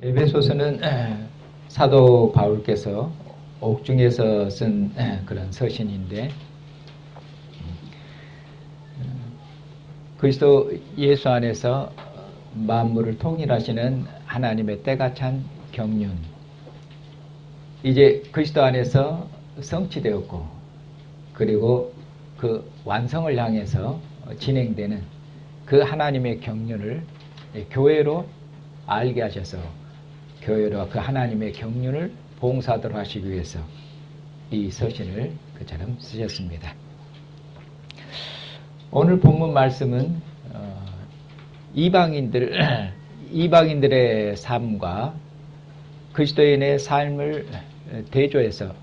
에베소서는 사도 바울께서 옥중에서 쓴 그런 서신인데, 그리스도 예수 안에서 만물을 통일하시는 하나님의 때가 찬 경륜, 이제 그리스도 안에서 성취되었고, 그리고 그 완성을 향해서 진행되는 그 하나님의 경륜을 교회로 알게 하셔서 교회로 그 하나님의 경륜을 봉사하도록 하시기 위해서 이 서신을 그처럼 쓰셨습니다. 오늘 본문 말씀은 이방인들의 삶과 그리스도인의 삶을 대조해서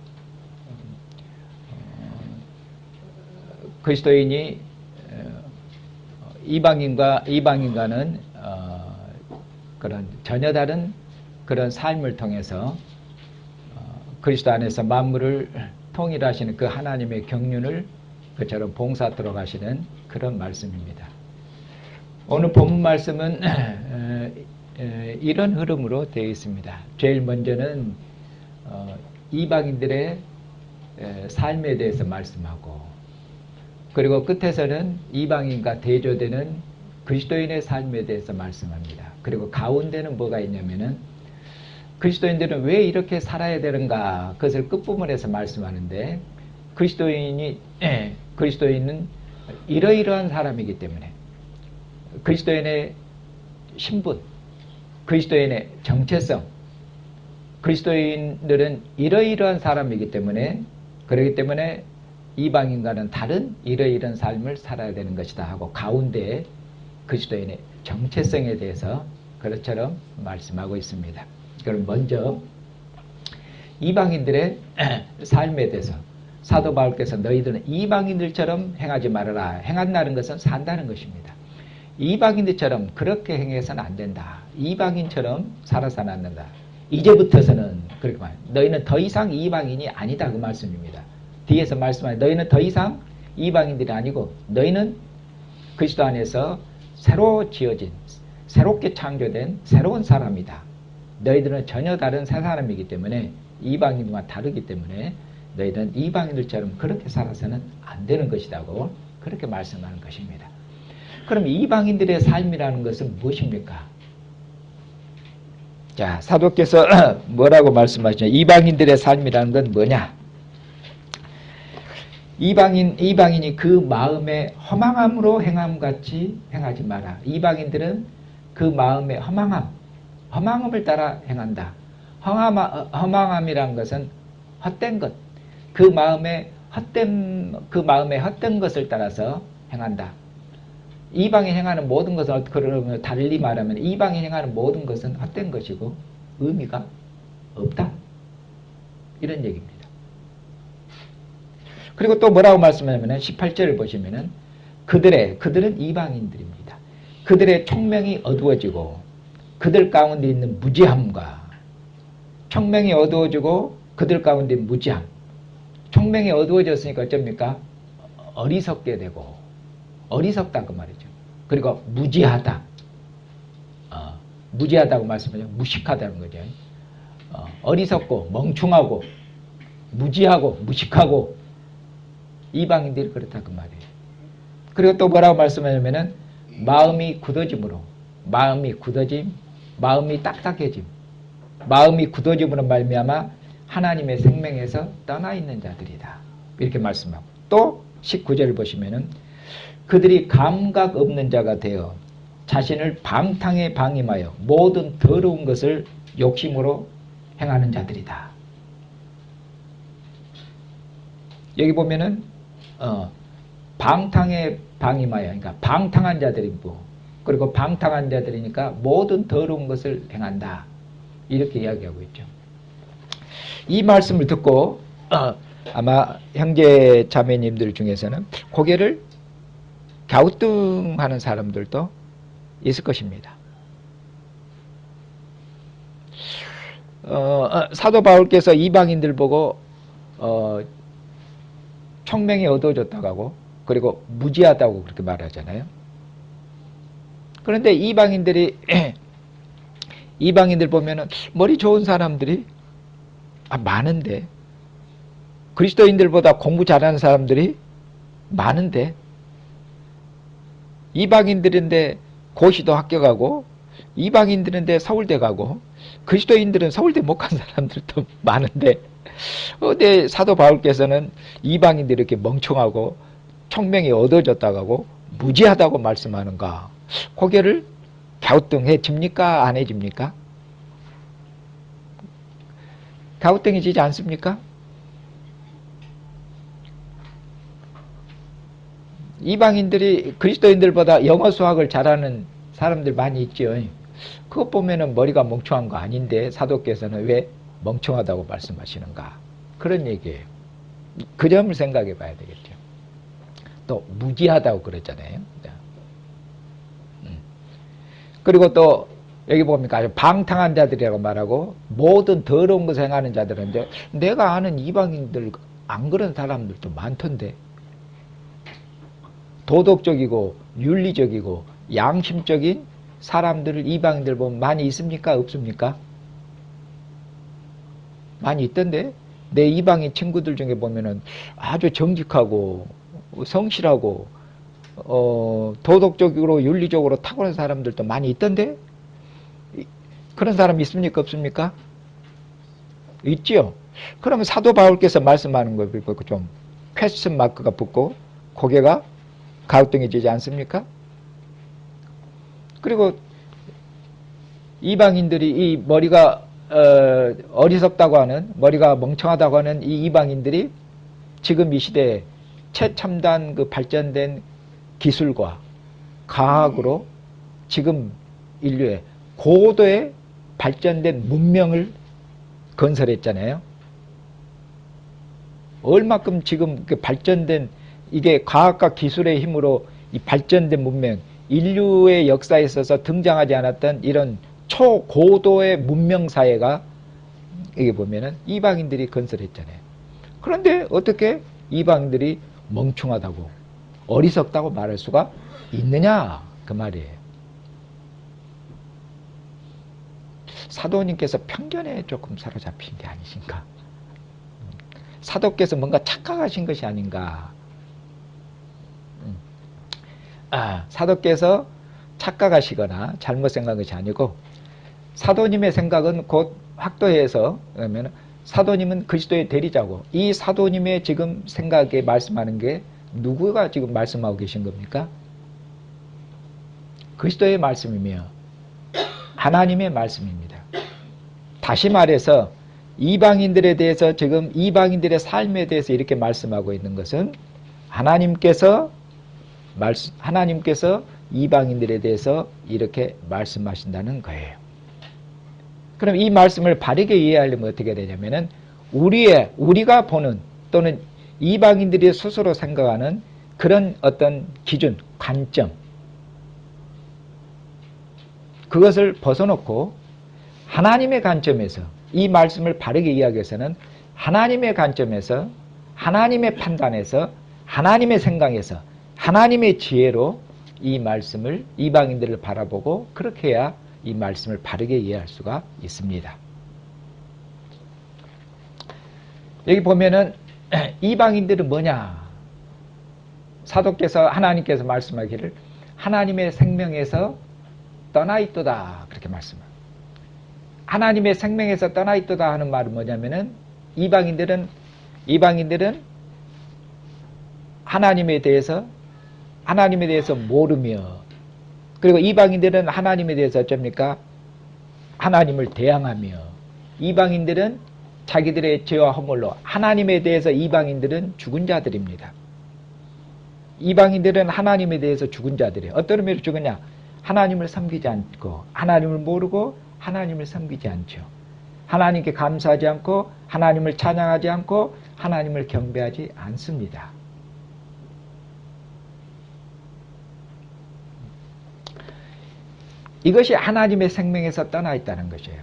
그리스도인이 이방인과는 그런 전혀 다른 그런 삶을 통해서 그리스도 안에서 만물을 통일하시는 그 하나님의 경륜을 그처럼 봉사하도록 하시는 그런 말씀입니다. 오늘 본문 말씀은 이런 흐름으로 되어 있습니다. 제일 먼저는 이방인들의 삶에 대해서 말씀하고, 그리고 끝에서는 이방인과 대조되는 그리스도인의 삶에 대해서 말씀합니다. 그리고 가운데는 뭐가 있냐면은 그리스도인들은 왜 이렇게 살아야 되는가, 그것을 끝부분에서 말씀하는데, 그리스도인은 이러이러한 사람이기 때문에 그리스도인의 신분, 그리스도인의 정체성, 그리스도인들은 이러이러한 사람이기 때문에, 그렇기 때문에 이방인과는 다른 이러이러한 삶을 살아야 되는 것이다 하고, 가운데에 그리스도인의 정체성에 대해서 그것처럼 말씀하고 있습니다. 그럼 먼저 이방인들의 삶에 대해서 사도 바울께서 너희들은 이방인들처럼 행하지 말아라. 행한다는 것은 산다는 것입니다. 이방인들처럼 그렇게 행해서는 안 된다. 이방인처럼 살아서는 안 된다. 이제부터서는 그렇게 말해요. 너희는 더 이상 이방인이 아니다, 그 말씀입니다. 뒤에서 말씀하여 너희는 더 이상 이방인들이 아니고 너희는 그리스도 안에서 새로 지어진, 새롭게 창조된 새로운 사람이다. 너희들은 전혀 다른 새 사람이기 때문에, 이방인과 다르기 때문에 너희들은 이방인들처럼 그렇게 살아서는 안 되는 것이라고 그렇게 말씀하는 것입니다. 그럼 이방인들의 삶이라는 것은 무엇입니까? 자, 사도께서 뭐라고 말씀하시냐? 이방인들의 삶이라는 건 뭐냐? 이방인이 그 마음의 허망함으로 행함같이 행하지 마라. 이방인들은 그 마음의 허망함을 따라 행한다. 허망함이란 것은 헛된 것, 그 마음의 헛된 것을 따라서 행한다. 이방이 행하는 모든 것은, 그러면 달리 말하면 이방이 행하는 모든 것은 헛된 것이고 의미가 없다, 이런 얘기입니다. 그리고 또 뭐라고 말씀하냐면 18절을 보시면은 그들은 이방인들입니다. 그들의 총명이 어두워지고 그들 가운데 있는 무지함과, 총명이 어두워지고 그들 가운데 있는 무지함, 총명이 어두워졌으니까 어쩝니까? 어리석게 되고, 어리석다 그 말이죠. 그리고 무지하다, 무지하다고 말씀하죠. 무식하다는 거죠. 어리석고 멍충하고 무지하고 무식하고 이방인들이 그렇다 그 말이에요. 그리고 또 뭐라고 말씀하냐면은 마음이 굳어짐으로, 마음이 딱딱해짐, 마음이 굳어짐으로 말미암아 하나님의 생명에서 떠나 있는 자들이다, 이렇게 말씀하고, 또 19절을 보시면은 그들이 감각 없는 자가 되어 자신을 방탕에 방임하여 모든 더러운 것을 욕심으로 행하는 자들이다. 여기 보면은 방탕에 방임하여, 그러니까 방탕한 자들이고, 그리고 방탕한 자들이니까 모든 더러운 것을 행한다, 이렇게 이야기하고 있죠. 이 말씀을 듣고 아마 형제 자매님들 중에서는 고개를 갸우뚱하는 사람들도 있을 것입니다. 사도 바울께서 이방인들 보고 총명이 어두워졌다고 하고, 그리고 무지하다고 그렇게 말하잖아요. 그런데 이방인들이 이방인들 보면은 머리 좋은 사람들이 많은데, 그리스도인들보다 공부 잘하는 사람들이 많은데, 이방인들인데 고시도 합격하고, 이방인들인데 서울대 가고, 그리스도인들은 서울대 못 간 사람들도 많은데, 내 사도 바울께서는 이방인들이 이렇게 멍청하고 총명이 얻어졌다고 하고 무지하다고 말씀하는가? 고개를 갸우뚱해집니까? 안 해집니까? 갸우뚱해지지 않습니까? 이방인들이 그리스도인들보다 영어 수학을 잘하는 사람들 많이 있죠. 그것 보면은 머리가 멍청한 거 아닌데 사도께서는 왜 멍청하다고 말씀하시는가? 그런 얘기예요. 그 점을 생각해 봐야 되겠죠. 또 무지하다고 그랬잖아요. 그리고 또 여기 봅니까? 아주 방탕한 자들이라고 말하고 모든 더러운 것을 행하는 자들인데, 내가 아는 이방인들 안 그런 사람들도 많던데, 도덕적이고 윤리적이고 양심적인 사람들을 이방인들 보면 많이 있습니까? 없습니까? 많이 있던데, 내 이방인 친구들 중에 보면은 아주 정직하고 성실하고 도덕적으로 윤리적으로 탁월한 사람들도 많이 있던데, 그런 사람 있습니까? 없습니까? 있지요. 그러면 사도 바울께서 말씀하는 거 보고 좀 퀘스천 마크가 붙고 고개가 가우뚱해지지 않습니까? 그리고 이방인들이 이 머리가 어리석다고 하는, 머리가 멍청하다고 하는 이 이방인들이 지금 이 시대에 최첨단 그 발전된 기술과 과학으로 지금 인류의 고도의 발전된 문명을 건설했잖아요. 얼마큼 지금 그 발전된 이게 과학과 기술의 힘으로 이 발전된 문명, 인류의 역사에 있어서 등장하지 않았던 이런 초고도의 문명사회가 여기 보면은 이방인들이 건설했잖아요. 그런데 어떻게 이방인들이 멍청하다고 어리석다고 말할 수가 있느냐, 그 말이에요. 사도님께서 편견에 조금 사로잡힌 게 아니신가? 사도께서 뭔가 착각하신 것이 아닌가? 사도께서 착각하시거나 잘못 생각한 것이 아니고, 사도님의 생각은 곧 확도해서, 그러면 사도님은 그리스도의 대리자고, 이 사도님의 지금 생각에 말씀하는 게 누구가 지금 말씀하고 계신 겁니까? 그리스도의 말씀이며 하나님의 말씀입니다. 다시 말해서 이방인들에 대해서, 지금 이방인들의 삶에 대해서 이렇게 말씀하고 있는 것은 하나님께서 이방인들에 대해서 이렇게 말씀하신다는 거예요. 그럼 이 말씀을 바르게 이해하려면 어떻게 되냐면은, 우리가 보는 또는 이방인들이 스스로 생각하는 그런 어떤 기준, 관점, 그것을 벗어놓고 하나님의 관점에서 이 말씀을 바르게 이해하기 위해서는 하나님의 관점에서, 하나님의 판단에서, 하나님의 생각에서, 하나님의 지혜로 이 말씀을, 이방인들을 바라보고 그렇게 해야 이 말씀을 바르게 이해할 수가 있습니다. 여기 보면은 이방인들은 뭐냐? 사도께서, 하나님께서 말씀하기를 하나님의 생명에서 떠나 있도다, 그렇게 말씀합니다. 하나님의 생명에서 떠나 있도다 하는 말은 뭐냐면은, 이방인들은 하나님에 대해서 모르며, 그리고 이방인들은 하나님에 대해서 어쩝니까? 하나님을 대항하며, 이방인들은 자기들의 죄와 허물로, 하나님에 대해서 이방인들은 죽은 자들입니다. 이방인들은 하나님에 대해서 죽은 자들이에요. 어떤 의미로 죽었냐? 하나님을 섬기지 않고, 하나님을 모르고 하나님을 섬기지 않죠. 하나님께 감사하지 않고, 하나님을 찬양하지 않고, 하나님을 경배하지 않습니다. 이것이 하나님의 생명에서 떠나 있다는 것이에요.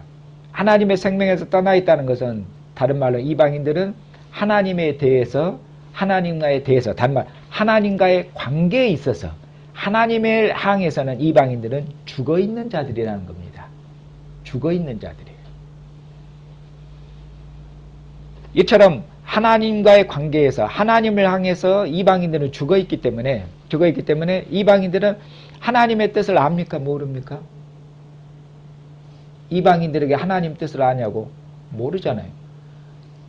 하나님의 생명에서 떠나 있다는 것은, 다른 말로 이방인들은 하나님에 대해서, 다른 말, 하나님과의 관계에 있어서, 하나님을 향해서는 이방인들은 죽어있는 자들이라는 겁니다. 죽어 있는 자들이에요. 이처럼 하나님과의 관계에서 하나님을 향해서 이방인들은 죽어 있기 때문에 이방인들은 하나님의 뜻을 압니까? 모릅니까? 이방인들에게 하나님 뜻을 아냐고? 모르잖아요.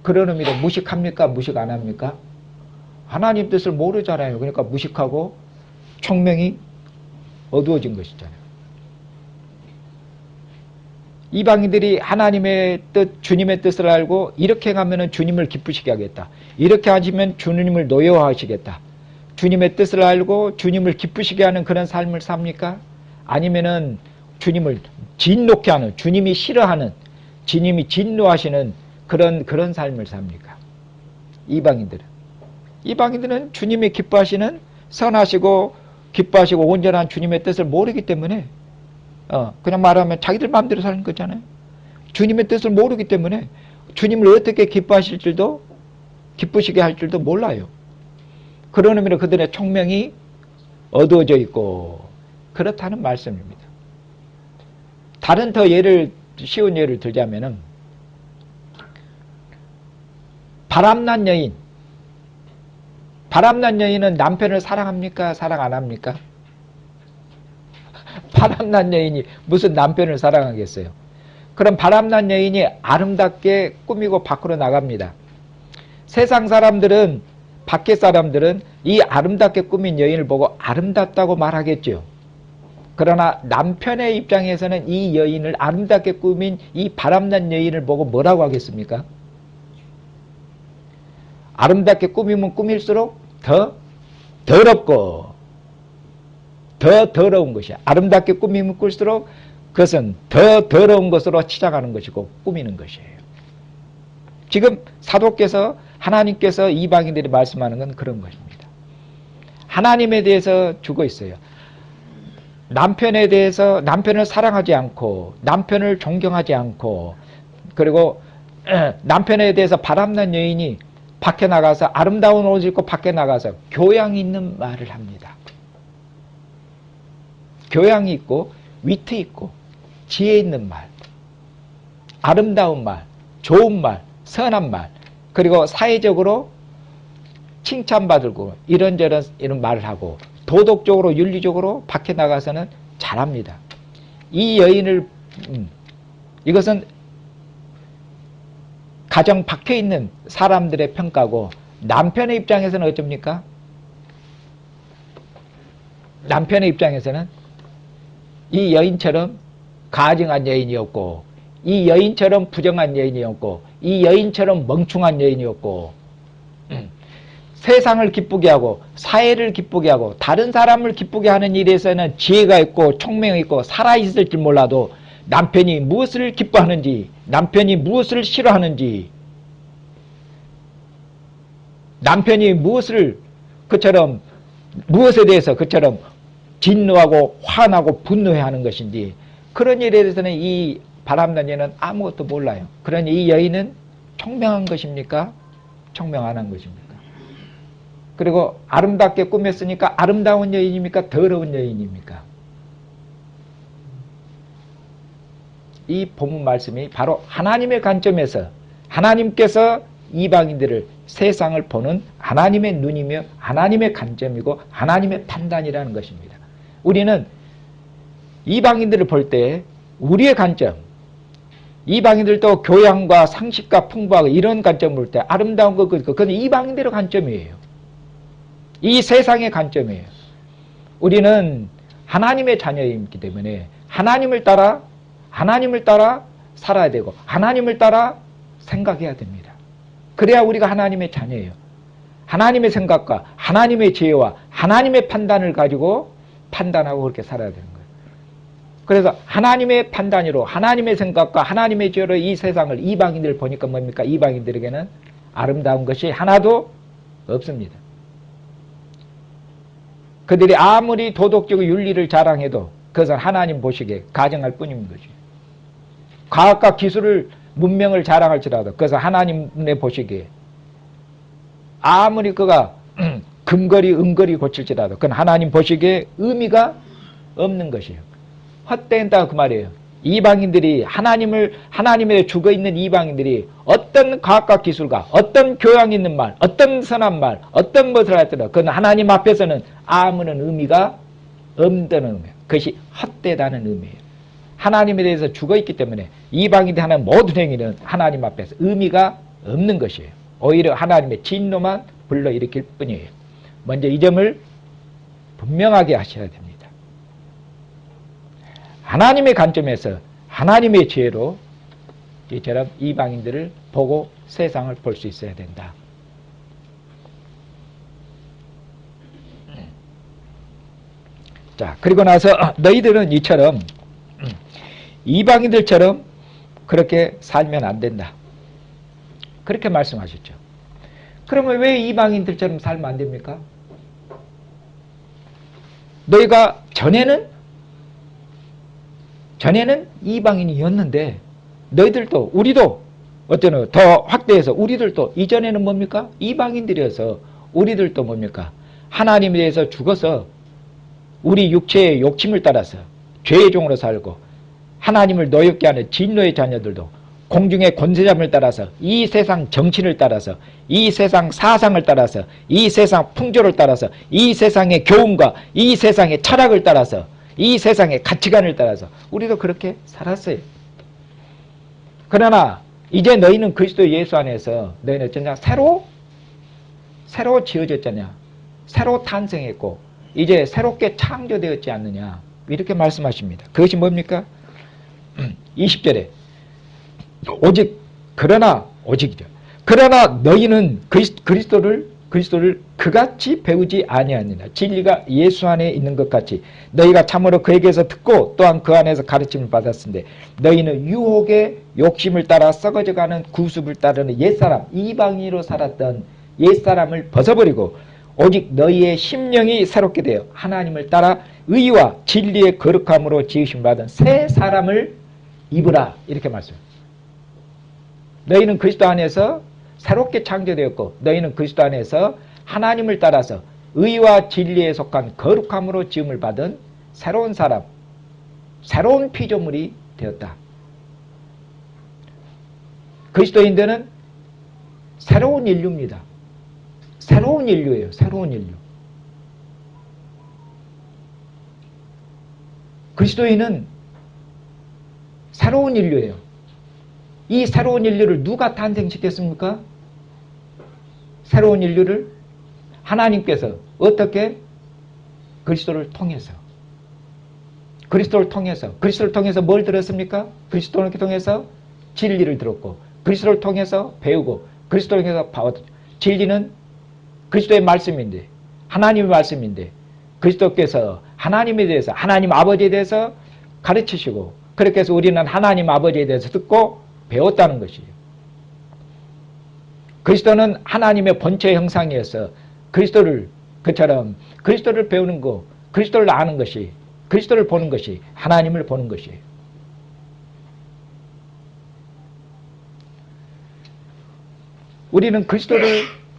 그런 의미로 무식합니까? 무식 안 합니까? 하나님 뜻을 모르잖아요. 그러니까 무식하고 총명이 어두워진 것이잖아요. 이방인들이 하나님의 뜻, 주님의 뜻을 알고 이렇게 가면은 주님을 기쁘시게 하겠다. 이렇게 하시면 주님을 노여워하시겠다. 주님의 뜻을 알고 주님을 기쁘시게 하는 그런 삶을 삽니까? 아니면은 주님을 진노케 하는, 주님이 싫어하는, 주님이 진노하시는 그런 삶을 삽니까? 이방인들은 주님이 기뻐하시는 선하시고 기뻐하시고 온전한 주님의 뜻을 모르기 때문에 그냥 말하면 자기들 마음대로 사는 거잖아요. 주님의 뜻을 모르기 때문에 주님을 어떻게 기뻐하실 줄도 기쁘시게 할 줄도 몰라요. 그런 의미로 그들의 총명이 어두워져 있고 그렇다는 말씀입니다. 다른 더 쉬운 예를 들자면은 바람난 여인은 남편을 사랑합니까? 사랑 안 합니까? 바람난 여인이 무슨 남편을 사랑하겠어요? 그럼 바람난 여인이 아름답게 꾸미고 밖으로 나갑니다. 세상 사람들은, 밖에 사람들은 이 아름답게 꾸민 여인을 보고 아름답다고 말하겠죠. 그러나 남편의 입장에서는 이 여인을, 아름답게 꾸민 이 바람난 여인을 보고 뭐라고 하겠습니까? 아름답게 꾸미면 꾸밀수록 더 더럽고 더 더러운 것이야. 아름답게 꾸미면 꾸밀수록 그것은 더 더러운 것으로 치장하는 것이고 꾸미는 것이에요. 지금 사도께서, 하나님께서 이방인들이 말씀하는 건 그런 것입니다. 하나님에 대해서 죽어 있어요. 남편에 대해서, 남편을 사랑하지 않고 남편을 존경하지 않고, 그리고 남편에 대해서 바람난 여인이 밖에 나가서 아름다운 옷을 입고 밖에 나가서 교양 있는 말을 합니다. 교양이 있고 위트 있고 지혜 있는 말, 아름다운 말, 좋은 말, 선한 말, 그리고 사회적으로 칭찬받고 이런저런 이런 말을 하고 도덕적으로 윤리적으로 밖에 나가서는 잘합니다. 이 여인을 이것은 가정 밖에 있는 사람들의 평가고, 남편의 입장에서는 어쩝니까? 남편의 입장에서는 이 여인처럼 가증한 여인이었고, 이 여인처럼 부정한 여인이었고, 이 여인처럼 멍충한 여인이었고, 세상을 기쁘게 하고 사회를 기쁘게 하고 다른 사람을 기쁘게 하는 일에서는 지혜가 있고 총명이 있고 살아있을지 몰라도 남편이 무엇을 기뻐하는지, 남편이 무엇을 싫어하는지, 남편이 무엇에 대해서 그처럼 진노하고 화나고 분노해하는 것인지, 그런 일에 대해서는 이 바람난 여인은 아무것도 몰라요. 그러니 이 여인은 총명한 것입니까? 총명 안 한 것입니까? 그리고 아름답게 꾸몄으니까 아름다운 여인입니까? 더러운 여인입니까? 이 본문 말씀이 바로 하나님의 관점에서, 하나님께서 이방인들을, 세상을 보는 하나님의 눈이며 하나님의 관점이고 하나님의 판단이라는 것입니다. 우리는 이방인들을 볼 때 우리의 관점, 이방인들도 교양과 상식과 풍부하고 이런 관점을 볼 때 아름다운 거, 그건 이방인들의 관점이에요. 이 세상의 관점이에요. 우리는 하나님의 자녀이기 때문에 하나님을 따라 살아야 되고 하나님을 따라 생각해야 됩니다. 그래야 우리가 하나님의 자녀예요. 하나님의 생각과 하나님의 지혜와 하나님의 판단을 가지고 판단하고 그렇게 살아야 되는 거예요. 그래서 하나님의 판단으로, 하나님의 생각과 하나님의 지혜로 이 세상을, 이방인들을 보니까 뭡니까? 이방인들에게는 아름다운 것이 하나도 없습니다. 그들이 아무리 도덕적 윤리를 자랑해도 그것은 하나님 보시기에 가정할 뿐인 거죠. 과학과 기술을, 문명을 자랑할지라도 그것은 하나님의 보시기에, 아무리 그가 금거리 은거리 고칠지라도 그건 하나님 보시기에 의미가 없는 것이에요. 헛된다 그 말이에요. 이방인들이 하나님에 죽어있는 이방인들이 어떤 과학과 기술과 어떤 교양 있는 말, 어떤 선한 말, 어떤 것을 하더라도 그건 하나님 앞에서는 아무런 의미가 없다는 의미예요. 그것이 헛되다는 의미예요. 하나님에 대해서 죽어있기 때문에 이방인들이 하는 모든 행위는 하나님 앞에서 의미가 없는 것이에요. 오히려 하나님의 진노만 불러일으킬 뿐이에요. 먼저 이 점을 분명하게 하셔야 됩니다. 하나님의 관점에서 하나님의 지혜로 이처럼 이방인들을 보고 세상을 볼 수 있어야 된다. 자, 그리고 나서 너희들은 이처럼 이방인들처럼 그렇게 살면 안 된다. 그렇게 말씀하셨죠. 그러면 왜 이방인들처럼 살면 안 됩니까? 너희가 전에는 이방인이었는데 너희들도 우리도 어때는 더 확대해서 우리들도 이전에는 뭡니까? 이방인들이어서 우리들도 뭡니까? 하나님에 대해서 죽어서 우리 육체의 욕심을 따라서 죄의 종으로 살고 하나님을 노엽게 하는 진노의 자녀들도 공중의 권세자를 따라서 이 세상 정신을 따라서 이 세상 사상을 따라서 이 세상 풍조를 따라서 이 세상의 교훈과 이 세상의 철학을 따라서 이 세상의 가치관을 따라서 우리도 그렇게 살았어요. 그러나 이제 너희는 그리스도 예수 안에서 너희는 어쩌냐? 새로 지어졌잖냐? 새로 탄생했고 이제 새롭게 창조되었지 않느냐? 이렇게 말씀하십니다. 그것이 뭡니까? 20절에 오직이죠. 그러나 너희는 그리스도를 그같이 배우지 아니하느냐. 진리가 예수 안에 있는 것 같이 너희가 참으로 그에게서 듣고 또한 그 안에서 가르침을 받았는데 너희는 유혹의 욕심을 따라 썩어져가는 구습을 따르는 옛사람 이방인으로 살았던 옛사람을 벗어버리고 오직 너희의 심령이 새롭게 되어 하나님을 따라 의와 진리의 거룩함으로 지으심 받은 새 사람을 입으라. 이렇게 말씀합니다. 너희는 그리스도 안에서 새롭게 창조되었고 너희는 그리스도 안에서 하나님을 따라서 의와 진리에 속한 거룩함으로 지음을 받은 새로운 사람, 새로운 피조물이 되었다. 그리스도인들은 새로운 인류입니다. 새로운 인류예요. 새로운 인류. 그리스도인은 새로운 인류예요. 이 새로운 인류를 누가 탄생시켰습니까? 새로운 인류를 하나님께서 어떻게? 그리스도를 통해서 뭘 들었습니까? 그리스도를 통해서 진리를 들었고 그리스도를 통해서 배우고 그리스도를 통해서 받았죠. 진리는 그리스도의 말씀인데 하나님의 말씀인데 그리스도께서 하나님에 대해서 하나님 아버지에 대해서 가르치시고 그렇게 해서 우리는 하나님 아버지에 대해서 듣고 배웠다는 것이에요. 그리스도는 하나님의 본체 형상이어서 그처럼 그리스도를 배우는 거, 그리스도를 아는 것이, 그리스도를 보는 것이 하나님을 보는 것이에요. 우리는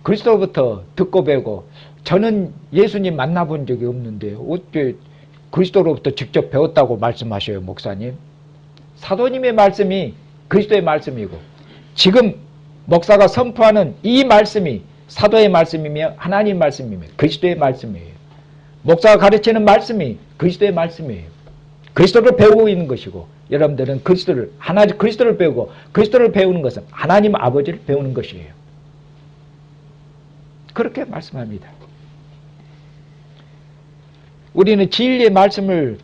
그리스도로부터 듣고 배우고 저는 예수님 만나본 적이 없는데 어떻게 그리스도로부터 직접 배웠다고 말씀하셔요, 목사님? 사도님의 말씀이 그리스도의 말씀이고 지금 목사가 선포하는 이 말씀이 사도의 말씀이며 하나님의 말씀이며 그리스도의 말씀이에요. 목사가 가르치는 말씀이 그리스도의 말씀이에요. 그리스도를 배우고 있는 것이고 여러분들은 그리스도를 배우고 그리스도를 배우는 것은 하나님 아버지를 배우는 것이에요. 그렇게 말씀합니다. 우리는 진리의 말씀을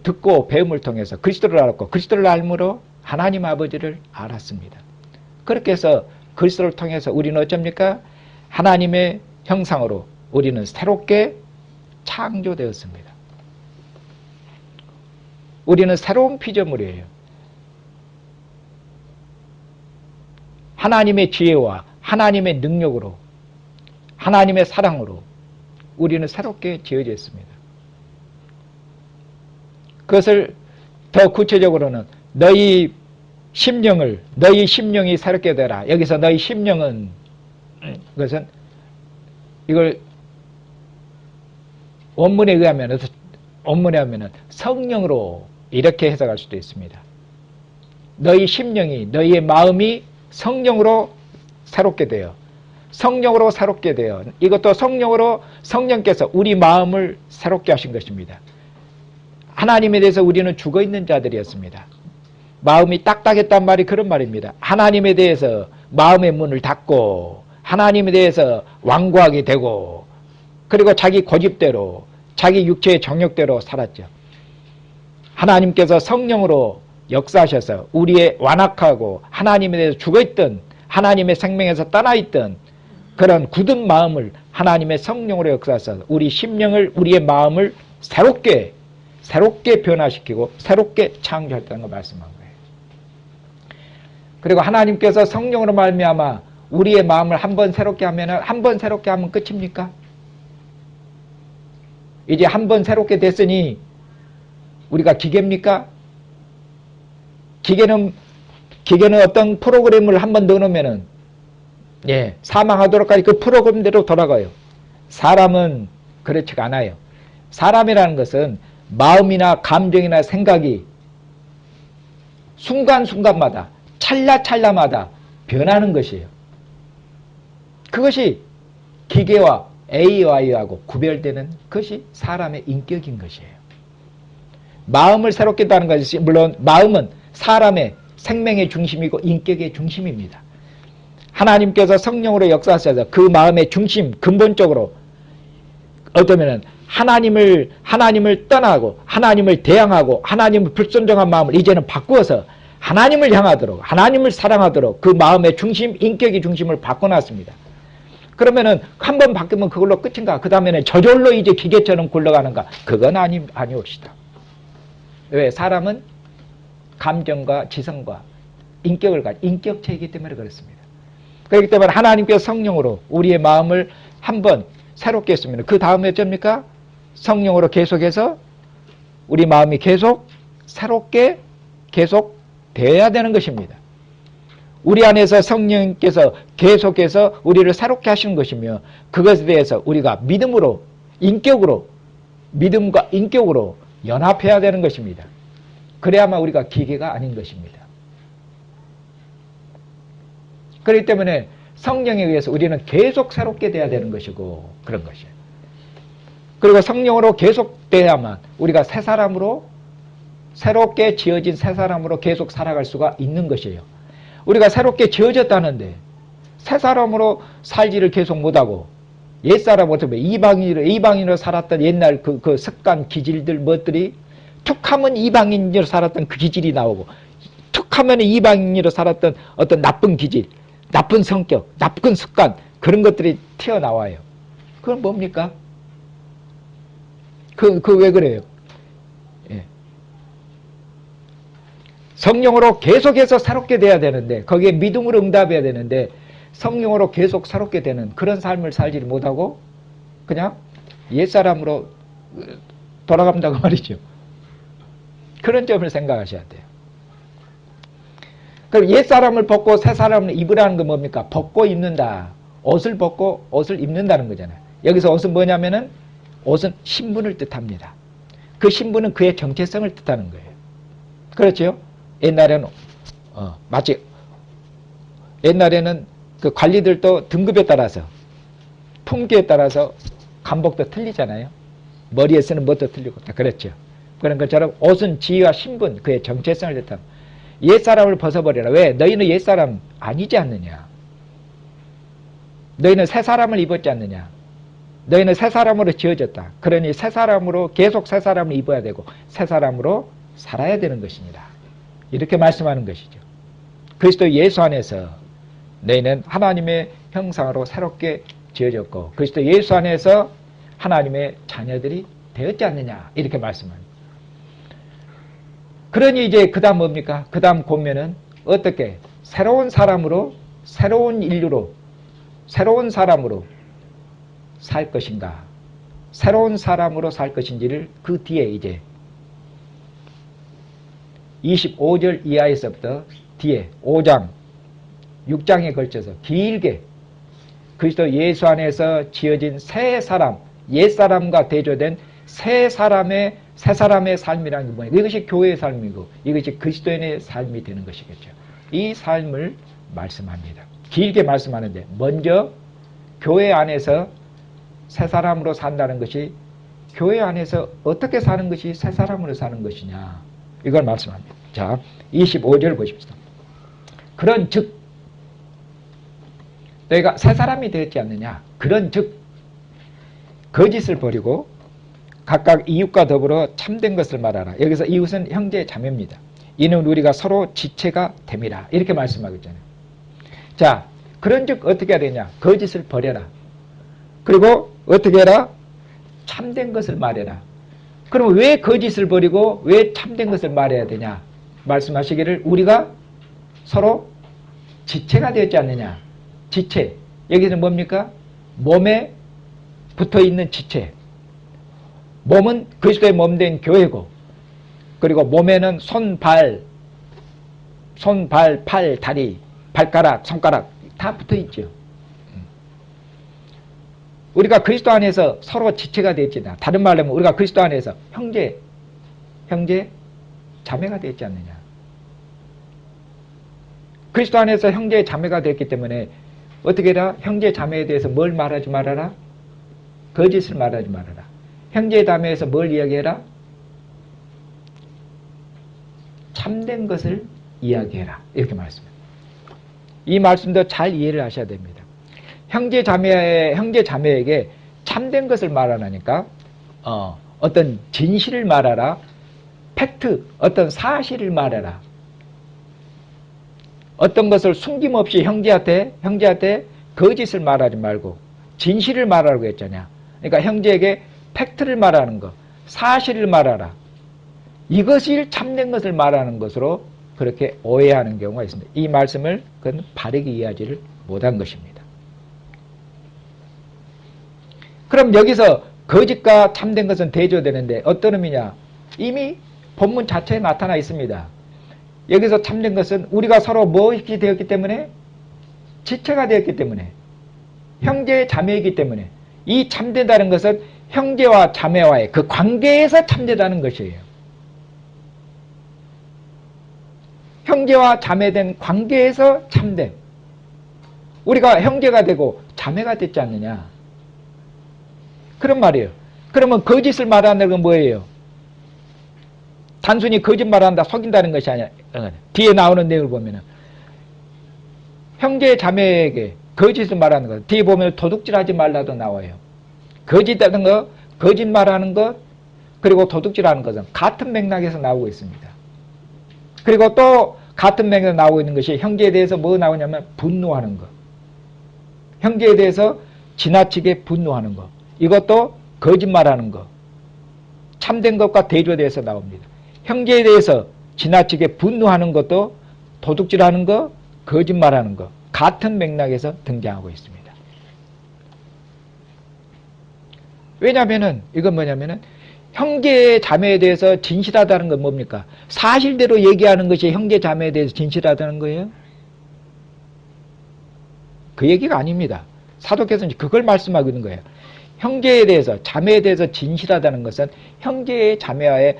듣고 배움을 통해서 그리스도를 알았고 그리스도를 알므로 하나님 아버지를 알았습니다. 그렇게 해서 그리스도를 통해서 우리는 어쩝니까? 하나님의 형상으로 우리는 새롭게 창조되었습니다. 우리는 새로운 피조물이에요. 하나님의 지혜와 하나님의 능력으로 하나님의 사랑으로 우리는 새롭게 지어졌습니다. 그것을 더 구체적으로는 너희 심령이 새롭게 되라. 여기서 너희 심령은 그것은 이걸 원문에 의하면 성령으로 이렇게 해석할 수도 있습니다. 너희 심령이, 너희의 마음이 성령으로 새롭게 되어, 성령으로 새롭게 되어, 이것도 성령으로 성령께서 우리 마음을 새롭게 하신 것입니다. 하나님에 대해서 우리는 죽어있는 자들이었습니다. 마음이 딱딱했단 말이 그런 말입니다. 하나님에 대해서 마음의 문을 닫고 하나님에 대해서 완고하게 되고 그리고 자기 고집대로 자기 육체의 정욕대로 살았죠. 하나님께서 성령으로 역사하셔서 우리의 완악하고 하나님에 대해서 죽어있던 하나님의 생명에서 떠나있던 그런 굳은 마음을 하나님의 성령으로 역사하셔서 우리 심령을 우리의 마음을 새롭게 변화시키고 새롭게 창조했다는 걸 말씀한 거예요. 그리고 하나님께서 성령으로 말미암아 우리의 마음을 한번 새롭게 하면 끝입니까? 이제 한번 새롭게 됐으니 우리가 기계입니까? 기계는 어떤 프로그램을 한번 넣어놓으면은 사망하도록까지 그 프로그램대로 돌아가요. 사람은 그렇지가 않아요. 사람이라는 것은 마음이나 감정이나 생각이 순간순간마다 찰나찰나마다 변하는 것이에요. 그것이 기계와 AI하고 구별되는 것이 사람의 인격인 것이에요. 마음을 새롭게 한다는 것이 물론 마음은 사람의 생명의 중심이고 인격의 중심입니다. 하나님께서 성령으로 역사하셔서 그 마음의 중심 근본적으로 어쩌면은 하나님을 떠나고 하나님을 대항하고 하나님을 불순종한 마음을 이제는 바꾸어서 하나님을 향하도록 하나님을 사랑하도록 그 마음의 중심 인격의 중심을 바꿔놨습니다. 그러면은 한 번 바뀌면 그걸로 끝인가? 그 다음에는 저절로 이제 기계처럼 굴러가는가? 그건 아니옵시다. 왜? 사람은 감정과 지성과 인격을 가진 인격체이기 때문에 그렇습니다. 그렇기 때문에 하나님께서 성령으로 우리의 마음을 한번 새롭게 했습니다. 그 다음에 어쩝니까? 성령으로 계속해서 우리 마음이 계속 새롭게 계속 되어야 되는 것입니다. 우리 안에서 성령께서 계속해서 우리를 새롭게 하시는 것이며 그것에 대해서 우리가 믿음과 인격으로 연합해야 되는 것입니다. 그래야만 우리가 기계가 아닌 것입니다. 그렇기 때문에 성령에 의해서 우리는 계속 새롭게 돼야 되는 것이고 그런 것이에요. 그리고 성령으로 계속 돼야만 우리가 새 사람으로 새롭게 지어진 새 사람으로 계속 살아갈 수가 있는 것이에요. 우리가 새롭게 지어졌다는데 새 사람으로 살지를 계속 못하고 옛사람 어떻게 이방인으로 살았던 옛날 그 습관 기질들 것들이 툭하면 이방인으로 살았던 그 기질이 나오고 툭하면 이방인으로 살았던 어떤 나쁜 기질 나쁜 성격 나쁜 습관 그런 것들이 튀어나와요. 그건 뭡니까? 왜 그래요? 성령으로 계속해서 새롭게 돼야 되는데 거기에 믿음으로 응답해야 되는데 성령으로 계속 새롭게 되는 그런 삶을 살지를 못하고 그냥 옛사람으로 돌아간다고 말이죠. 그런 점을 생각하셔야 돼요. 그럼 옛사람을 벗고 새사람을 입으라는 건 뭡니까? 벗고 입는다. 옷을 벗고 옷을 입는다는 거잖아요. 여기서 옷은 뭐냐면은 옷은 신분을 뜻합니다. 그 신분은 그의 정체성을 뜻하는 거예요. 그렇죠? 옛날에는 마치 옛날에는 그 관리들도 등급에 따라서 품기에 따라서 간복도 틀리잖아요. 머리에 쓰는 것도 틀리고 다 그렇죠. 그런 것처럼 옷은 지위와 신분 그의 정체성을 뜻합니다. 옛사람을 벗어버려라. 왜? 너희는 옛사람 아니지 않느냐. 너희는 새사람을 입었지 않느냐. 너희는 새사람으로 지어졌다. 그러니 새사람으로 계속 새사람을 입어야 되고 새사람으로 살아야 되는 것입니다. 이렇게 말씀하는 것이죠. 그리스도 예수 안에서 너희는 하나님의 형상으로 새롭게 지어졌고 그리스도 예수 안에서 하나님의 자녀들이 되었지 않느냐 이렇게 말씀합니다. 그러니 이제 그 다음 뭡니까? 그 다음 보면은 어떻게 새로운 사람으로 새로운 인류로 새로운 사람으로 살 것인가 새로운 사람으로 살 것인지를 그 뒤에 이제 25절 이하에서부터 뒤에 5장 6장에 걸쳐서 길게 그리스도 예수 안에서 지어진 새 사람 옛사람과 대조된 새 사람의 삶이라는 게 뭐냐? 이것이 교회의 삶이고 이것이 그리스도인의 삶이 되는 것이겠죠. 이 삶을 말씀합니다. 길게 말씀하는데 먼저 교회 안에서 새 사람으로 산다는 것이 교회 안에서 어떻게 사는 것이 새 사람으로 사는 것이냐 이걸 말씀합니다. 자, 25절 보십시다. 그런즉 너희가 새 사람이 되었지 않느냐. 그런즉 거짓을 버리고 각각 이웃과 더불어 참된 것을 말하라. 여기서 이웃은 형제 자매입니다. 이는 우리가 서로 지체가 됨이라. 이렇게 말씀하고 있잖아요. 자, 그런즉 어떻게 해야 되냐. 거짓을 버려라. 그리고 어떻게 해라. 참된 것을 말해라. 그럼 왜 거짓을 버리고 왜 참된 것을 말해야 되냐. 말씀하시기를 우리가 서로 지체가 되었지 않느냐. 지체. 여기서 뭡니까? 몸에 붙어있는 지체. 몸은 그리스도의 몸된 교회고 그리고 몸에는 손, 발, 팔, 다리, 발가락, 손가락 다 붙어있죠. 우리가 그리스도 안에서 서로 지체가 되었지나 다른 말로 하면 우리가 그리스도 안에서 형제, 자매가 되었지 않느냐. 그리스도 안에서 형제, 자매가 되었기 때문에 어떻게 해라? 형제, 자매에 대해서 뭘 말하지 말아라? 거짓을 말하지 말아라. 형제, 자매에서 뭘 이야기해라? 참된 것을 이야기해라. 이렇게 말씀합니다. 이 말씀도 잘 이해를 하셔야 됩니다. 형제, 자매에게 참된 것을 말하라니까 어떤 진실을 말하라. 팩트, 어떤 사실을 말해라. 어떤 것을 숨김없이 형제한테 거짓을 말하지 말고 진실을 말하라고 했잖아요. 그러니까 형제에게 팩트를 말하는 것, 사실을 말하라. 이것이 참된 것을 말하는 것으로 그렇게 오해하는 경우가 있습니다. 이 말씀을 그건 바르게 이해하지를 못한 것입니다. 그럼 여기서 거짓과 참된 것은 대조되는데 어떤 의미냐? 이미 본문 자체에 나타나 있습니다. 여기서 참된 것은 우리가 서로 무엇이 되었기 때문에? 지체가 되었기 때문에, 형제 자매이기 때문에, 이 참되다는 것은 형제와 자매와의 그 관계에서 참되다는 것이에요. 형제와 자매된 관계에서 참됨. 우리가 형제가 되고 자매가 됐지 않느냐. 그런 말이에요. 그러면 거짓을 말하는 건 뭐예요? 단순히 거짓말한다, 속인다는 것이 아니야. 뒤에 나오는 내용을 보면은 형제 자매에게 거짓을 말하는 것. 뒤에 보면 도둑질하지 말라도 나와요. 거짓하는 것, 거짓말하는 것, 그리고 도둑질하는 것은 같은 맥락에서 나오고 있습니다. 그리고 또 같은 맥락에서 나오고 있는 것이 형제에 대해서 뭐 나오냐면 분노하는 것. 형제에 대해서 지나치게 분노하는 것. 이것도 거짓말하는 것. 참된 것과 대조돼서 나옵니다. 형제에 대해서 지나치게 분노하는 것도 도둑질하는 것, 거짓말하는 것 같은 맥락에서 등장하고 있습니다. 왜냐하면은 이건 뭐냐면은 형제 자매에 대해서 진실하다는 건 뭡니까? 사실대로 얘기하는 것이 형제 자매에 대해서 진실하다는 거예요? 그 얘기가 아닙니다. 사도께서는 그걸 말씀하고 있는 거예요. 형제에 대해서 자매에 대해서 진실하다는 것은 형제 자매와의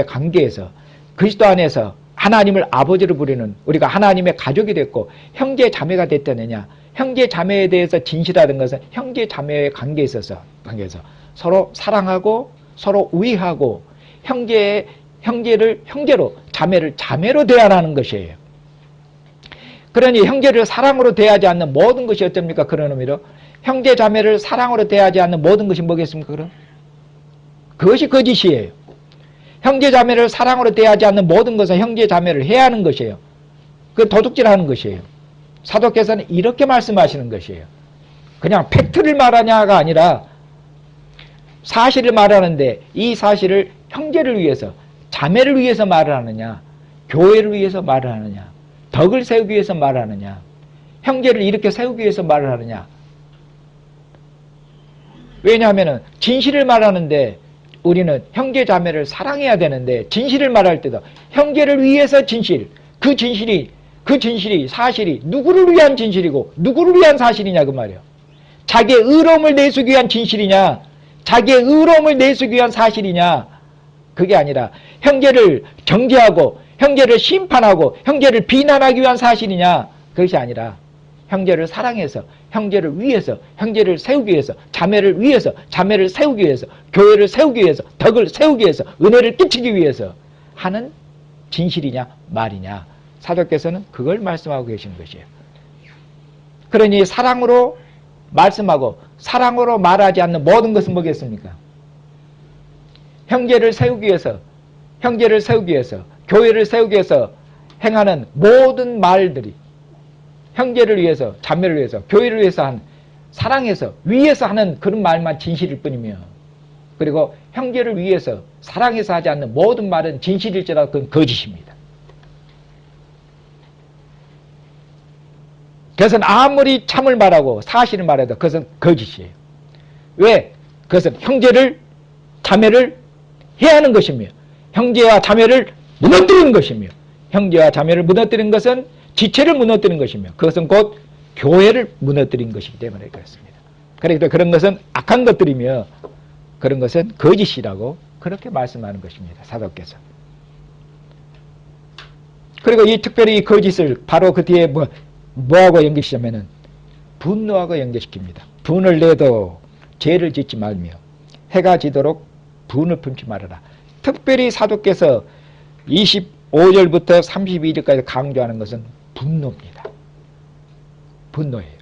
관계에서 그리스도 안에서 하나님을 아버지로 부르는 우리가 하나님의 가족이 됐고 형제 자매가 됐다느냐. 형제 자매에 대해서 진실하다는 것은 형제 자매의 관계에서 서로 사랑하고 서로 우애하고 형제를 형제로 자매를 자매로 대하라는 것이에요. 그러니 형제를 사랑으로 대하지 않는 모든 것이 어떻습니까? 그런 의미로 형제 자매를 사랑으로 대하지 않는 모든 것이 뭐겠습니까? 그럼 그것이 거짓이에요. 형제 자매를 사랑으로 대하지 않는 모든 것은 형제 자매를 해하는 것이에요. 그 도둑질하는 것이에요. 사도께서는 이렇게 말씀하시는 것이에요. 그냥 팩트를 말하냐가 아니라 사실을 말하는데 이 사실을 형제를 위해서 자매를 위해서 말을 하느냐, 교회를 위해서 말을 하느냐, 덕을 세우기 위해서 말을 하느냐, 형제를 이렇게 세우기 위해서 말을 하느냐. 왜냐하면 진실을 말하는데 우리는 형제 자매를 사랑해야 되는데 진실을 말할 때도 형제를 위해서 그 진실이 사실이 누구를 위한 진실이고 누구를 위한 사실이냐 그 말이에요. 자기의 의로움을 내수기 위한 진실이냐, 자기의 의로움을 내세우기 위한 사실이냐? 그게 아니라 형제를 정죄하고 형제를 심판하고 형제를 비난하기 위한 사실이냐? 그것이 아니라 형제를 사랑해서 형제를 위해서 형제를 세우기 위해서 자매를 위해서 자매를 세우기 위해서 교회를 세우기 위해서 덕을 세우기 위해서 은혜를 끼치기 위해서 하는 진실이냐 말이냐? 사도께서는 그걸 말씀하고 계시는 것이에요. 그러니 사랑으로 말씀하고 사랑으로 말하지 않는 모든 것은 뭐겠습니까? 형제를 세우기 위해서 형제를 세우기 위해서 교회를 세우기 위해서 행하는 모든 말들이 형제를 위해서 자매를 위해서 교회를 위해서 한 사랑해서 위해서 하는 그런 말만 진실일 뿐이며 그리고 형제를 위해서 사랑해서 하지 않는 모든 말은 진실일지라도 그건 거짓입니다. 그것은 아무리 참을 말하고 사실을 말해도 그것은 거짓이에요. 왜? 그것은 형제를 자매를 해야 하는 것이며 형제와 자매를 무너뜨리는 것이며 형제와 자매를 무너뜨리는 것은 지체를 무너뜨리는 것이며 그것은 곧 교회를 무너뜨리는 것이기 때문에 그렇습니다. 그러니까 그런 것은 악한 것들이며 그런 것은 거짓이라고 그렇게 말씀하는 것입니다. 사도께서. 그리고 이 특별히 이 거짓을 바로 그 뒤에 뭐하고 연결시키냐면은 분노하고 연결시킵니다. 분을 내도 죄를 짓지 말며 해가 지도록 분을 품지 말아라. 특별히 사도께서 25절부터 32절까지 강조하는 것은 분노입니다. 분노예요.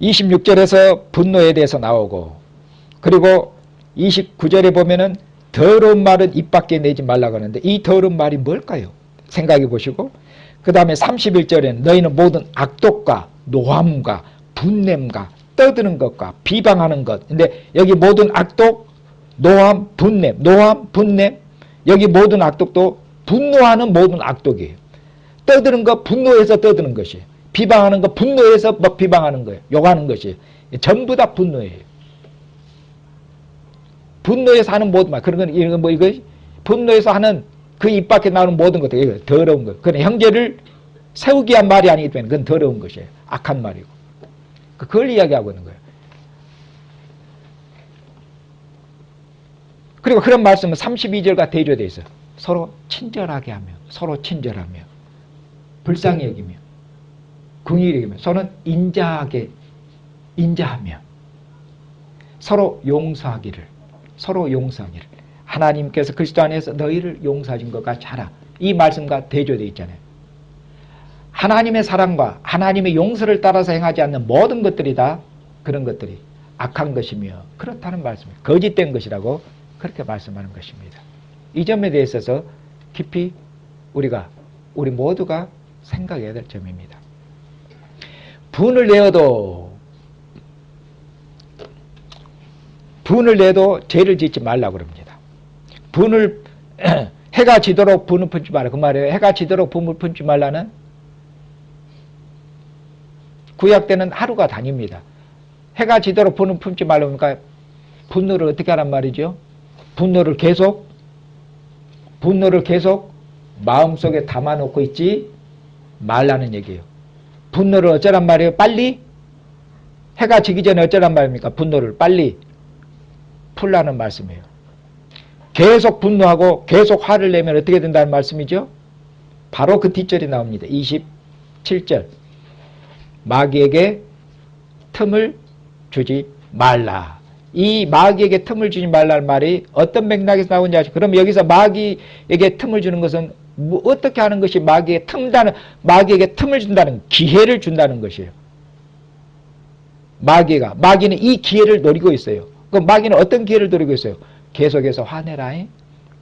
26절에서 분노에 대해서 나오고 그리고 29절에 보면은 더러운 말은 입 밖에 내지 말라고 하는데 이 더러운 말이 뭘까요? 생각해 보시고 그 다음에 31절에는 너희는 모든 악독과 노함과 분냄과 떠드는 것과 비방하는 것. 근데 여기 모든 악독, 노함, 분냄, 노함, 분냄 여기 모든 악독도 분노하는 모든 악독이에요. 떠드는 것 분노해서 떠드는 것이에요. 비방하는 것 분노해서 뭐 비방하는 거예요. 욕하는 것이에요. 전부 다 분노예요. 분노해서 하는 모든 말 그런 건 이거 뭐 이거 분노해서 하는 그 입 밖에 나오는 모든 것들 더러운 것. 그건 형제를 세우기 위한 말이 아니기 때문에 그건 더러운 것이에요. 악한 말이고. 그걸 이야기하고 있는 거예요. 그리고 그런 말씀은 32절과 대조되어 있어요. 서로 친절하게 하며 서로 친절하며 불쌍히 여기며 긍휼히 여기며 서로 인자하게 인자하며 서로 용서하기를 하나님께서 그리스도 안에서 너희를 용서하신 것 같이 하라. 이 말씀과 대조되어 있잖아요. 하나님의 사랑과 하나님의 용서를 따라서 행하지 않는 모든 것들이 다 그런 것들이 악한 것이며 그렇다는 말씀이에요. 거짓된 것이라고 그렇게 말씀하는 것입니다. 이 점에 대해서 깊이 우리 모두가 생각해야 될 점입니다. 분을 내도 죄를 짓지 말라고 그럽니다. 해가 지도록 분을 품지 말라. 그 말이에요. 해가 지도록 분을 품지 말라는 구약 때는 하루가 다닙니다. 해가 지도록 분을 품지 말라니까 분노를 어떻게 하란 말이죠? 분노를 계속 마음속에 담아놓고 있지 말라는 얘기예요. 분노를 어쩌란 말이에요? 빨리 해가 지기 전에 어쩌란 말입니까? 분노를 빨리 풀라는 말씀이에요. 계속 분노하고 계속 화를 내면 어떻게 된다는 말씀이죠? 바로 그 뒷절이 나옵니다. 27절 마귀에게 틈을 주지 말라. 이 마귀에게 틈을 주지 말라는 말이 어떤 맥락에서 나오는지 아시죠? 그럼 여기서 마귀에게 틈을 주는 것은 어떻게 하는 것이 마귀에게 틈을 준다는 기회를 준다는 것이에요. 마귀는 이 기회를 노리고 있어요. 그럼 마귀는 어떤 기회를 노리고 있어요? 계속해서 화내라.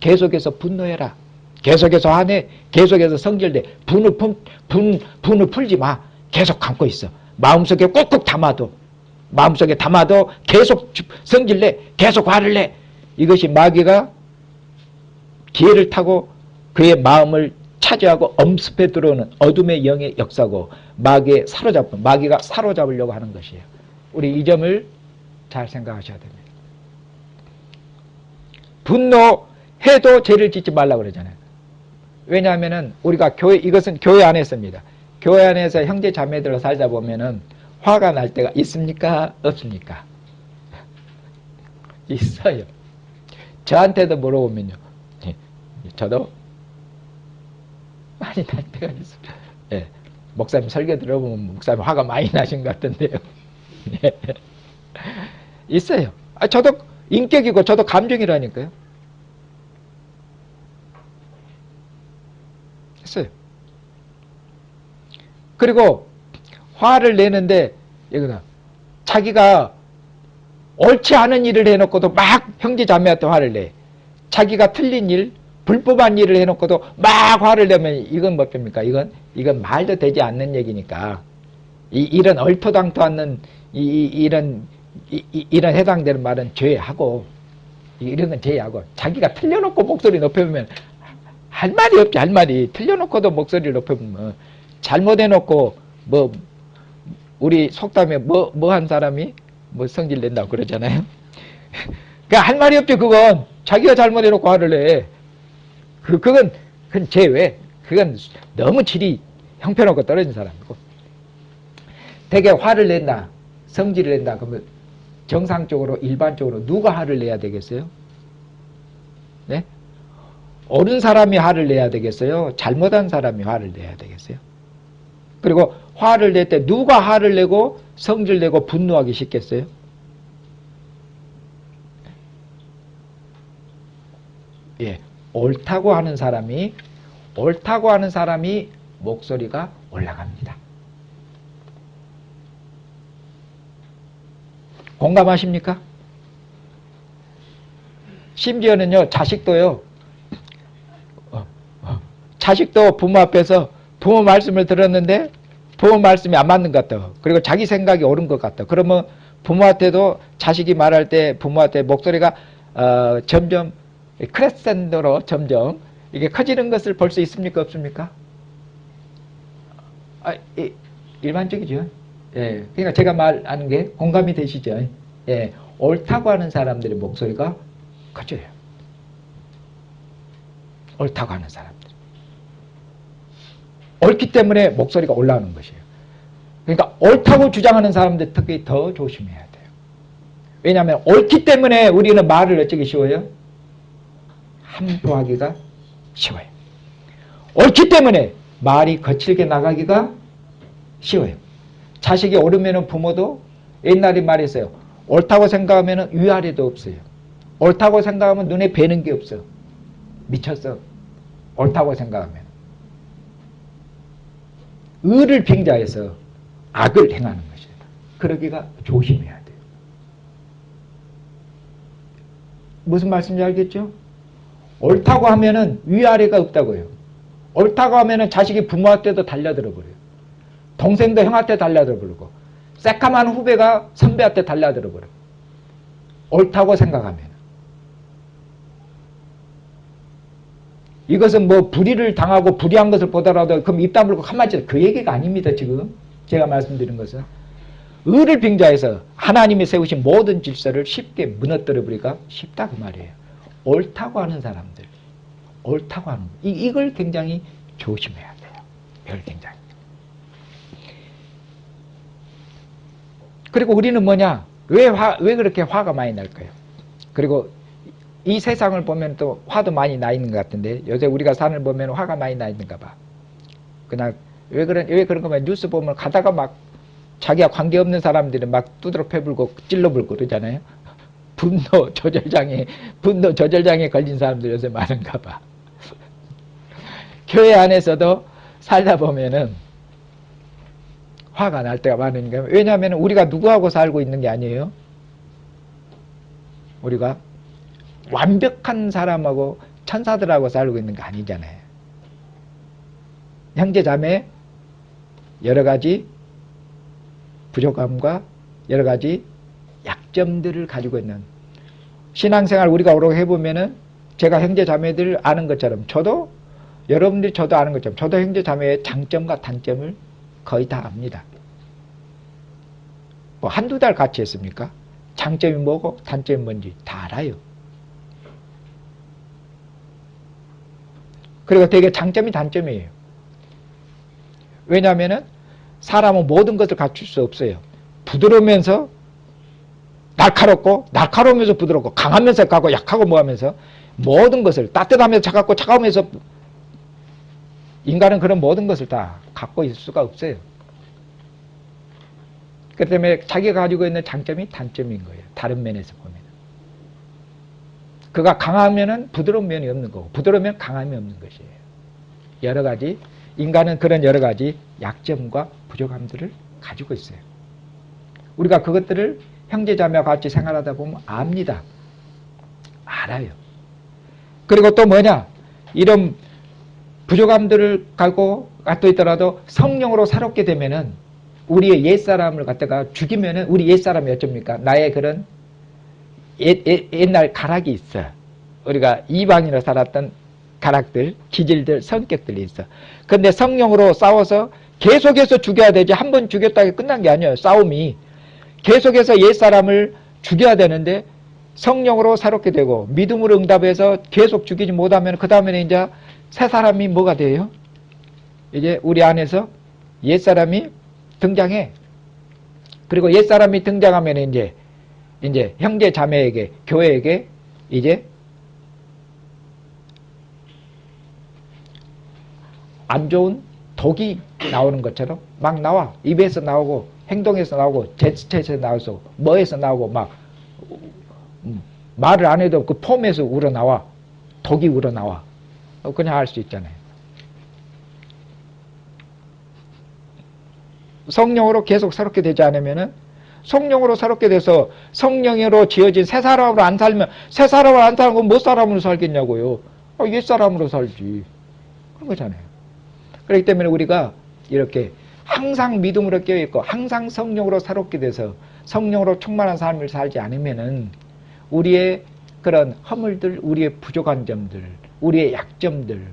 계속해서 분노해라. 계속해서 화내. 계속해서 성질내. 분을 풀지 마. 계속 감고 있어. 마음속에 꾹꾹 담아도 계속 성질내. 계속 화를 내. 이것이 마귀가 기회를 타고 그의 마음을 차지하고 엄습해 들어오는 어둠의 영의 역사고 마귀가 사로잡으려고 하는 것이에요. 우리 이 점을 잘 생각하셔야 됩니다. 분노해도 죄를 짓지 말라고 그러잖아요. 왜냐하면은 우리가 이것은 교회 안에서입니다. 교회 안에서 형제 자매들로 살다 보면은 화가 날 때가 있습니까? 없습니까? 있어요. 저한테도 물어보면요. 예, 저도 많이 날 때가 있어요. 예, 목사님 설교 들어보면 목사님 화가 많이 나신 것 같은데요. 예, 있어요. 저도 인격이고 저도 감정이라니까요. 있어요. 그리고 화를 내는데 여기다 자기가 옳지 않은 일을 해놓고도 막 형제 자매한테 화를 내. 자기가 틀린 일, 불법한 일을 해놓고도 막 화를 내면 이건 뭡니까? 이건 말도 되지 않는 얘기니까. 이런 얼토당토 않는 이런 해당되는 말은 죄하고 이런 건 죄하고 자기가 틀려놓고 목소리 높여보면 할 말이 없지. 할 말이 틀려놓고도 목소리를 높여보면 잘못해놓고 뭐 우리 속담에 뭐 한 사람이 뭐 성질 낸다고 그러잖아요. 그러니까 할 말이 없죠. 그건 자기가 잘못해놓고 화를 내. 그건 죄왜? 그건 너무 질이 형편없고 떨어진 사람이고. 되게 화를 낸다, 성질을 낸다. 그러면 정상적으로 일반적으로 누가 화를 내야 되겠어요? 네? 옳은 사람이 화를 내야 되겠어요? 잘못한 사람이 화를 내야 되겠어요? 그리고 화를 낼 때 누가 화를 내고 성질 내고 분노하기 쉽겠어요? 예, 옳다고 하는 사람이 목소리가 올라갑니다. 공감하십니까? 심지어는요, 자식도 부모 앞에서 부모 말씀을 들었는데 부모 말씀이 안 맞는 것 같다. 그리고 자기 생각이 옳은 것 같다. 그러면 부모한테도 자식이 말할 때 부모한테 목소리가 점점 크레센도로 점점 이게 커지는 것을 볼 수 있습니까? 없습니까? 일반적이죠. 예, 그러니까 제가 말하는 게 공감이 되시죠? 예, 옳다고 하는 사람들의 목소리가 커져요. 옳다고 하는 사람들. 옳기 때문에 목소리가 올라오는 것이에요. 그러니까 옳다고 주장하는 사람들 특히 더 조심해야 돼요. 왜냐하면 옳기 때문에 우리는 말을 어쩌기 쉬워요? 함부하기가 쉬워요. 옳기 때문에 말이 거칠게 나가기가 쉬워요. 자식이 옳으면 부모도 옛날에 말했어요. 옳다고 생각하면 위아래도 없어요. 옳다고 생각하면 눈에 뵈는 게 없어. 미쳤어. 옳다고 생각하면. 의를 빙자해서 악을 행하는 것이다. 그러기가 조심해야 돼요. 무슨 말씀인지 알겠죠? 옳다고 하면은 위아래가 없다고요. 옳다고 하면은 자식이 부모한테도 달려들어 버려요. 동생도 형한테 달려들어 버리고, 새까만 후배가 선배한테 달려들어 버려요. 옳다고 생각하면. 이것은 뭐 불의를 당하고 불의한 것을 보더라도 그럼 입 다물고 가만히 있어. 그 얘기가 아닙니다. 지금 제가 말씀드린 것은 의를 빙자해서 하나님이 세우신 모든 질서를 쉽게 무너뜨려 버리기가 쉽다 그 말이에요. 옳다고 하는 사람들, 옳다고 하는 이걸 굉장히 조심해야 돼요. 이걸 굉장히. 그리고 우리는 뭐냐? 왜 그렇게 화가 많이 날까요? 그리고 이 세상을 보면 또 화도 많이 나 있는 것 같은데 요새 우리가 산을 보면 화가 많이 나 있는가 봐. 그냥 왜 그런 거면 뉴스 보면 가다가 막 자기와 관계없는 사람들은 막 두드러 패불고 찔러불고 그러잖아요. 분노 조절장애 걸린 사람들 요새 많은가 봐. 교회 안에서도 살다 보면은 화가 날 때가 많으니까. 왜냐하면 우리가 누구하고 살고 있는 게 아니에요. 우리가 완벽한 사람하고 천사들하고 살고 있는 거 아니잖아요. 형제 자매 여러 가지 부족함과 여러 가지 약점들을 가지고 있는 신앙생활 우리가 오래 해보면은 제가 형제 자매들 아는 것처럼 여러분들이 저도 아는 것처럼 저도 형제 자매의 장점과 단점을 거의 다 압니다. 뭐 한두 달 같이 했습니까? 장점이 뭐고 단점이 뭔지 다 알아요. 그리고 되게 장점이 단점이에요. 왜냐하면 사람은 모든 것을 갖출 수 없어요. 부드러우면서 날카롭고 날카로우면서 부드럽고 강하면서 가고 약하고 뭐하면서 모든 것을 따뜻하면서 차갑고 차가우면서 인간은 그런 모든 것을 다 갖고 있을 수가 없어요. 그렇기 때문에 자기가 가지고 있는 장점이 단점인 거예요. 다른 면에서 보면. 그가 강하면은 부드러운 면이 없는 거고 부드러우면 강함이 없는 것이에요. 여러 가지 인간은 그런 여러 가지 약점과 부족함들을 가지고 있어요. 우리가 그것들을 형제자매와 같이 생활하다 보면 압니다. 알아요. 그리고 또 뭐냐? 이런 부족함들을 갖고 있더라도 성령으로 살았게 되면은 우리의 옛사람을 갖다가 죽이면은 우리 옛사람이 어쩝니까? 나의 그런 옛날 가락이 있어. 우리가 이방인으로 살았던 가락들, 기질들, 성격들이 있어. 근데 성령으로 싸워서 계속해서 죽여야 되지 한 번 죽였다고 끝난 게 아니에요. 싸움이. 계속해서 옛사람을 죽여야 되는데 성령으로 새롭게 되고 믿음으로 응답해서 계속 죽이지 못하면 그 다음에는 이제 새 사람이 뭐가 돼요? 이제 우리 안에서 옛사람이 등장해. 그리고 옛사람이 등장하면 이제 형제 자매에게 교회에게 이제 안 좋은 독이 나오는 것처럼 막 나와. 입에서 나오고 행동에서 나오고 제스처에서 나와서 뭐에서 나오고 막 말을 안 해도 그 폼에서 우러나와. 독이 우러나와. 그냥 알 수 있잖아요. 성령으로 계속 새롭게 되지 않으면은 성령으로 새롭게 돼서 성령으로 지어진 새 사람으로 안 살면 새 사람으로 안 살고 뭐 사람으로 살겠냐고요. 옛 사람으로 살지. 그런 거잖아요. 그렇기 때문에 우리가 이렇게 항상 믿음으로 깨어있고 항상 성령으로 새롭게 돼서 성령으로 충만한 삶을 살지 않으면은 우리의 그런 허물들, 우리의 부족한 점들, 우리의 약점들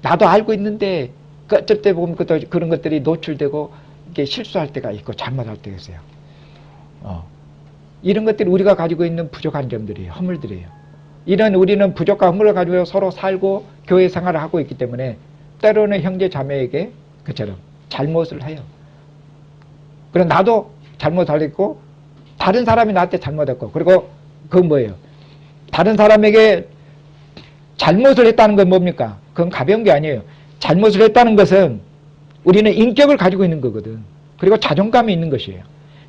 나도 알고 있는데 어쩔 때 보면 그런 것들이 노출되고 이렇게 실수할 때가 있고 잘못할 때가 있어요. 이런 것들이 우리가 가지고 있는 부족한 점들이에요. 허물들이에요. 이런 우리는 부족과 허물을 가지고 서로 살고 교회 생활을 하고 있기 때문에 때로는 형제 자매에게 그처럼 잘못을 해요. 그럼 나도 잘못하겠고 다른 사람이 나한테 잘못했고 그리고 그건 뭐예요? 다른 사람에게 잘못을 했다는 건 뭡니까? 그건 가벼운 게 아니에요. 잘못을 했다는 것은 우리는 인격을 가지고 있는 거거든. 그리고 자존감이 있는 것이에요.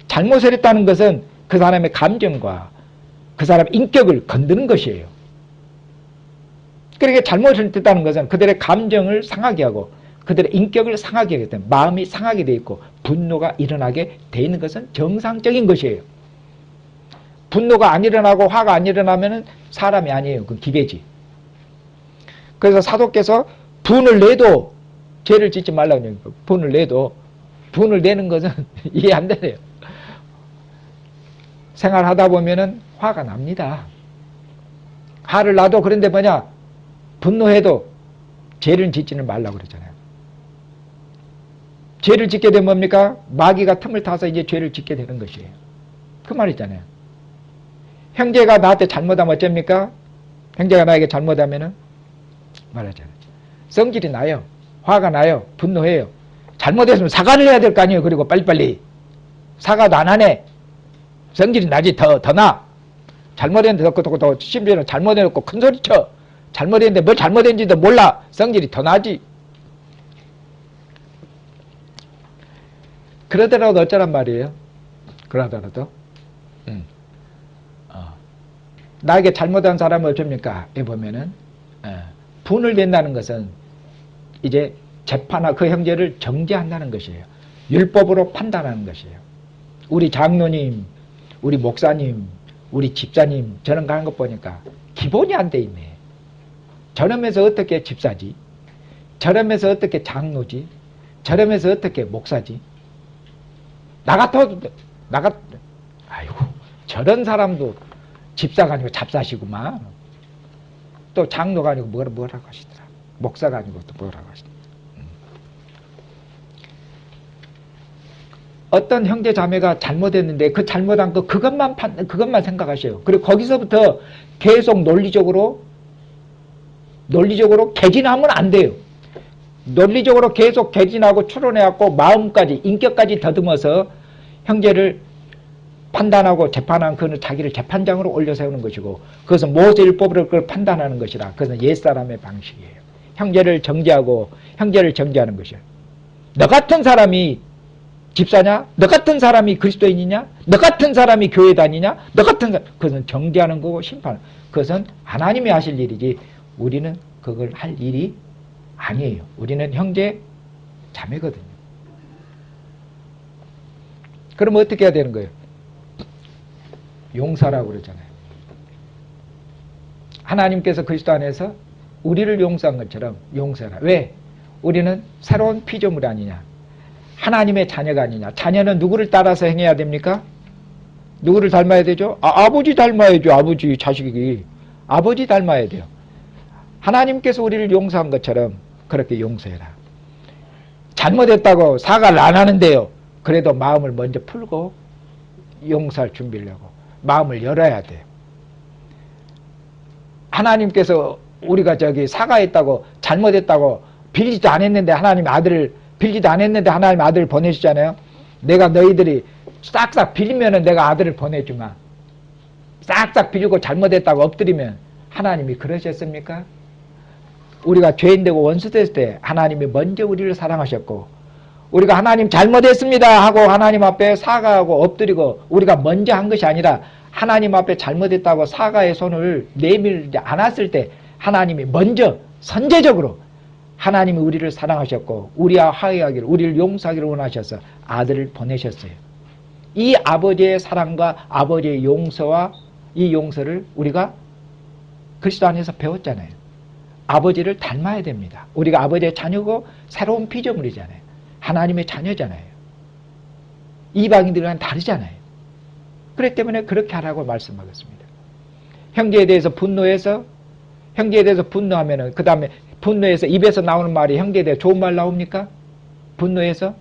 잘못을 했다는 것은 그 사람의 감정과 그 사람의 인격을 건드는 것이에요. 그러니까 잘못을 했다는 것은 그들의 감정을 상하게 하고 그들의 인격을 상하게 하기 때문에 마음이 상하게 되어 있고 분노가 일어나게 되어 있는 것은 정상적인 것이에요. 분노가 안 일어나고 화가 안 일어나면 사람이 아니에요. 그건 기계지. 그래서 사도께서 분을 내도 죄를 짓지 말라고 하는 거예요. 분을 내도 분을 내는 것은 이해 안 되네요. 생활하다 보면은 화가 납니다. 화를 나도 그런데 뭐냐 분노해도 죄를 짓지는 말라고 그러잖아요. 죄를 짓게 되면 뭡니까? 마귀가 틈을 타서 이제 죄를 짓게 되는 것이에요. 그 말이잖아요. 형제가 나한테 잘못하면 어쩝니까? 형제가 나에게 잘못하면은 말하잖아요. 성질이 나요. 화가 나요. 분노해요. 잘못했으면 사과를 해야 될 거 아니에요. 그리고 빨리빨리. 사과도 안 하네. 성질이 나지 더 나. 잘못했는데 더 심지어는 잘못해놓고 큰소리 쳐. 잘못했는데 뭘 잘못했는지도 몰라. 성질이 더 나지. 그러더라도 어쩌란 말이에요. 그러더라도 나에게 잘못한 사람은 어쩝니까? 이 보면은 분을 낸다는 것은 이제 재판하 그 형제를 정죄한다는 것이에요. 율법으로 판단하는 것이에요. 우리 장로님, 우리 목사님, 우리 집사님 저런 가는 것 보니까 기본이 안 돼 있네. 저러면서 어떻게 집사지? 저러면서 어떻게 장로지? 저러면서 어떻게 목사지? 아이고 저런 사람도 집사가 아니고 잡사시구만. 또 장로가 아니고 뭐라고 하시더라. 목사가 아니고 또 뭐라고 하시더라. 어떤 형제 자매가 잘못했는데 그 잘못한 거 그것만 생각하셔요. 그리고 거기서부터 계속 논리적으로 개진하면 안 돼요. 논리적으로 계속 개진하고 추론해갖고 마음까지 인격까지 더듬어서 형제를 판단하고 재판한 그는 자기를 재판장으로 올려 세우는 것이고, 그것은 모세율법으로 그걸 판단하는 것이라. 그것은 옛사람의 방식이에요. 형제를 정죄하고 형제를 정죄하는 것이에요. 너 같은 사람이 집사냐? 너 같은 사람이 그리스도인이냐? 너 같은 사람이 교회 다니냐? 너 같은 사람, 그것은 정죄하는 거고 심판. 그것은 하나님이 하실 일이지 우리는 그걸 할 일이 아니에요. 우리는 형제 자매거든요. 그럼 어떻게 해야 되는 거예요? 용서라고 그러잖아요. 하나님께서 그리스도 안에서 우리를 용서한 것처럼 용서해라. 왜? 우리는 새로운 피조물 아니냐? 하나님의 자녀가 아니냐? 자녀는 누구를 따라서 행해야 됩니까? 누구를 닮아야 되죠? 아버지 닮아야죠. 아버지, 자식이. 아버지 닮아야 돼요. 하나님께서 우리를 용서한 것처럼 그렇게 용서해라. 잘못했다고 사과를 안 하는데요. 그래도 마음을 먼저 풀고 용서할 준비를 하고 마음을 열어야 돼요. 하나님께서 우리가 사과했다고 잘못했다고 빌지도 않았는데 하나님 아들을 빌지도 않았는데 하나님 아들을 보내주잖아요. 내가 너희들이 싹싹 빌리면은 내가 아들을 보내주마. 싹싹 빌고 잘못했다고 엎드리면 하나님이 그러셨습니까? 우리가 죄인되고 원수됐을 때 하나님이 먼저 우리를 사랑하셨고, 우리가 하나님 잘못했습니다 하고 하나님 앞에 사과하고 엎드리고 우리가 먼저 한 것이 아니라 하나님 앞에 잘못했다고 사과의 손을 내밀지 않았을 때 하나님이 먼저 선제적으로 하나님이 우리를 사랑하셨고 우리와 화해하기를, 우리를 용서하기를 원하셔서 아들을 보내셨어요. 이 아버지의 사랑과 아버지의 용서와 이 용서를 우리가 그리스도 안에서 배웠잖아요. 아버지를 닮아야 됩니다. 우리가 아버지의 자녀고 새로운 피조물이잖아요. 하나님의 자녀잖아요. 이방인들과는 다르잖아요. 그렇기 때문에 그렇게 하라고 말씀하겠습니다. 형제에 대해서 분노해서, 형제에 대해서 분노하면은 그 다음에 분노해서 입에서 나오는 말이 형제에 대해 좋은 말 나옵니까? 분노해서?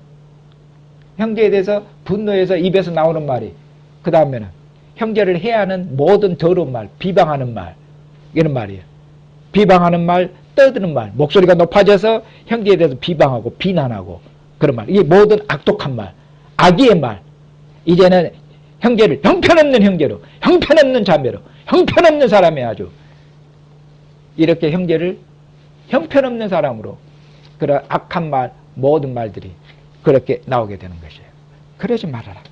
형제에 대해서 분노해서 입에서 나오는 말이 그 다음에는 형제를 해야 하는 모든 더러운 말, 비방하는 말, 이런 말이에요. 비방하는 말, 떠드는 말, 목소리가 높아져서 형제에 대해서 비방하고 비난하고 그런 말, 이게 모든 악독한 말, 악의의 말. 이제는 형제를 형편없는 형제로, 형편없는 자매로, 형편없는 사람이 아주 이렇게 형제를 형편없는 사람으로, 그런 악한 말, 모든 말들이 그렇게 나오게 되는 것이에요. 그러지 말아라.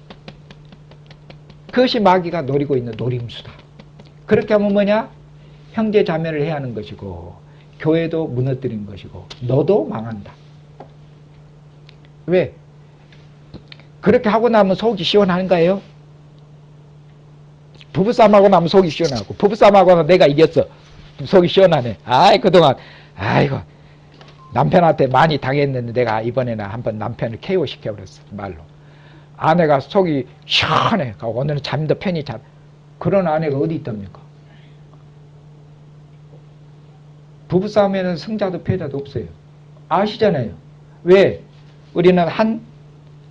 그것이 마귀가 노리고 있는 노림수다. 그렇게 하면 뭐냐? 형제 자매를 해야 하는 것이고 교회도 무너뜨린 것이고 너도 망한다. 왜? 그렇게 하고 나면 속이 시원한가요? 부부싸움하고 나면 속이 시원하고, 부부싸움하고 나면 내가 이겼어. 속이 시원하네. 아이, 그동안 아이고 남편한테 많이 당했는데 내가 이번에는 한번 남편을 KO 시켜버렸어. 말로. 아내가 속이 시원해. 오늘은 잠도 편히 자. 그런 아내가 어디 있답니까? 부부싸움에는 승자도 패자도 없어요. 아시잖아요. 왜? 우리는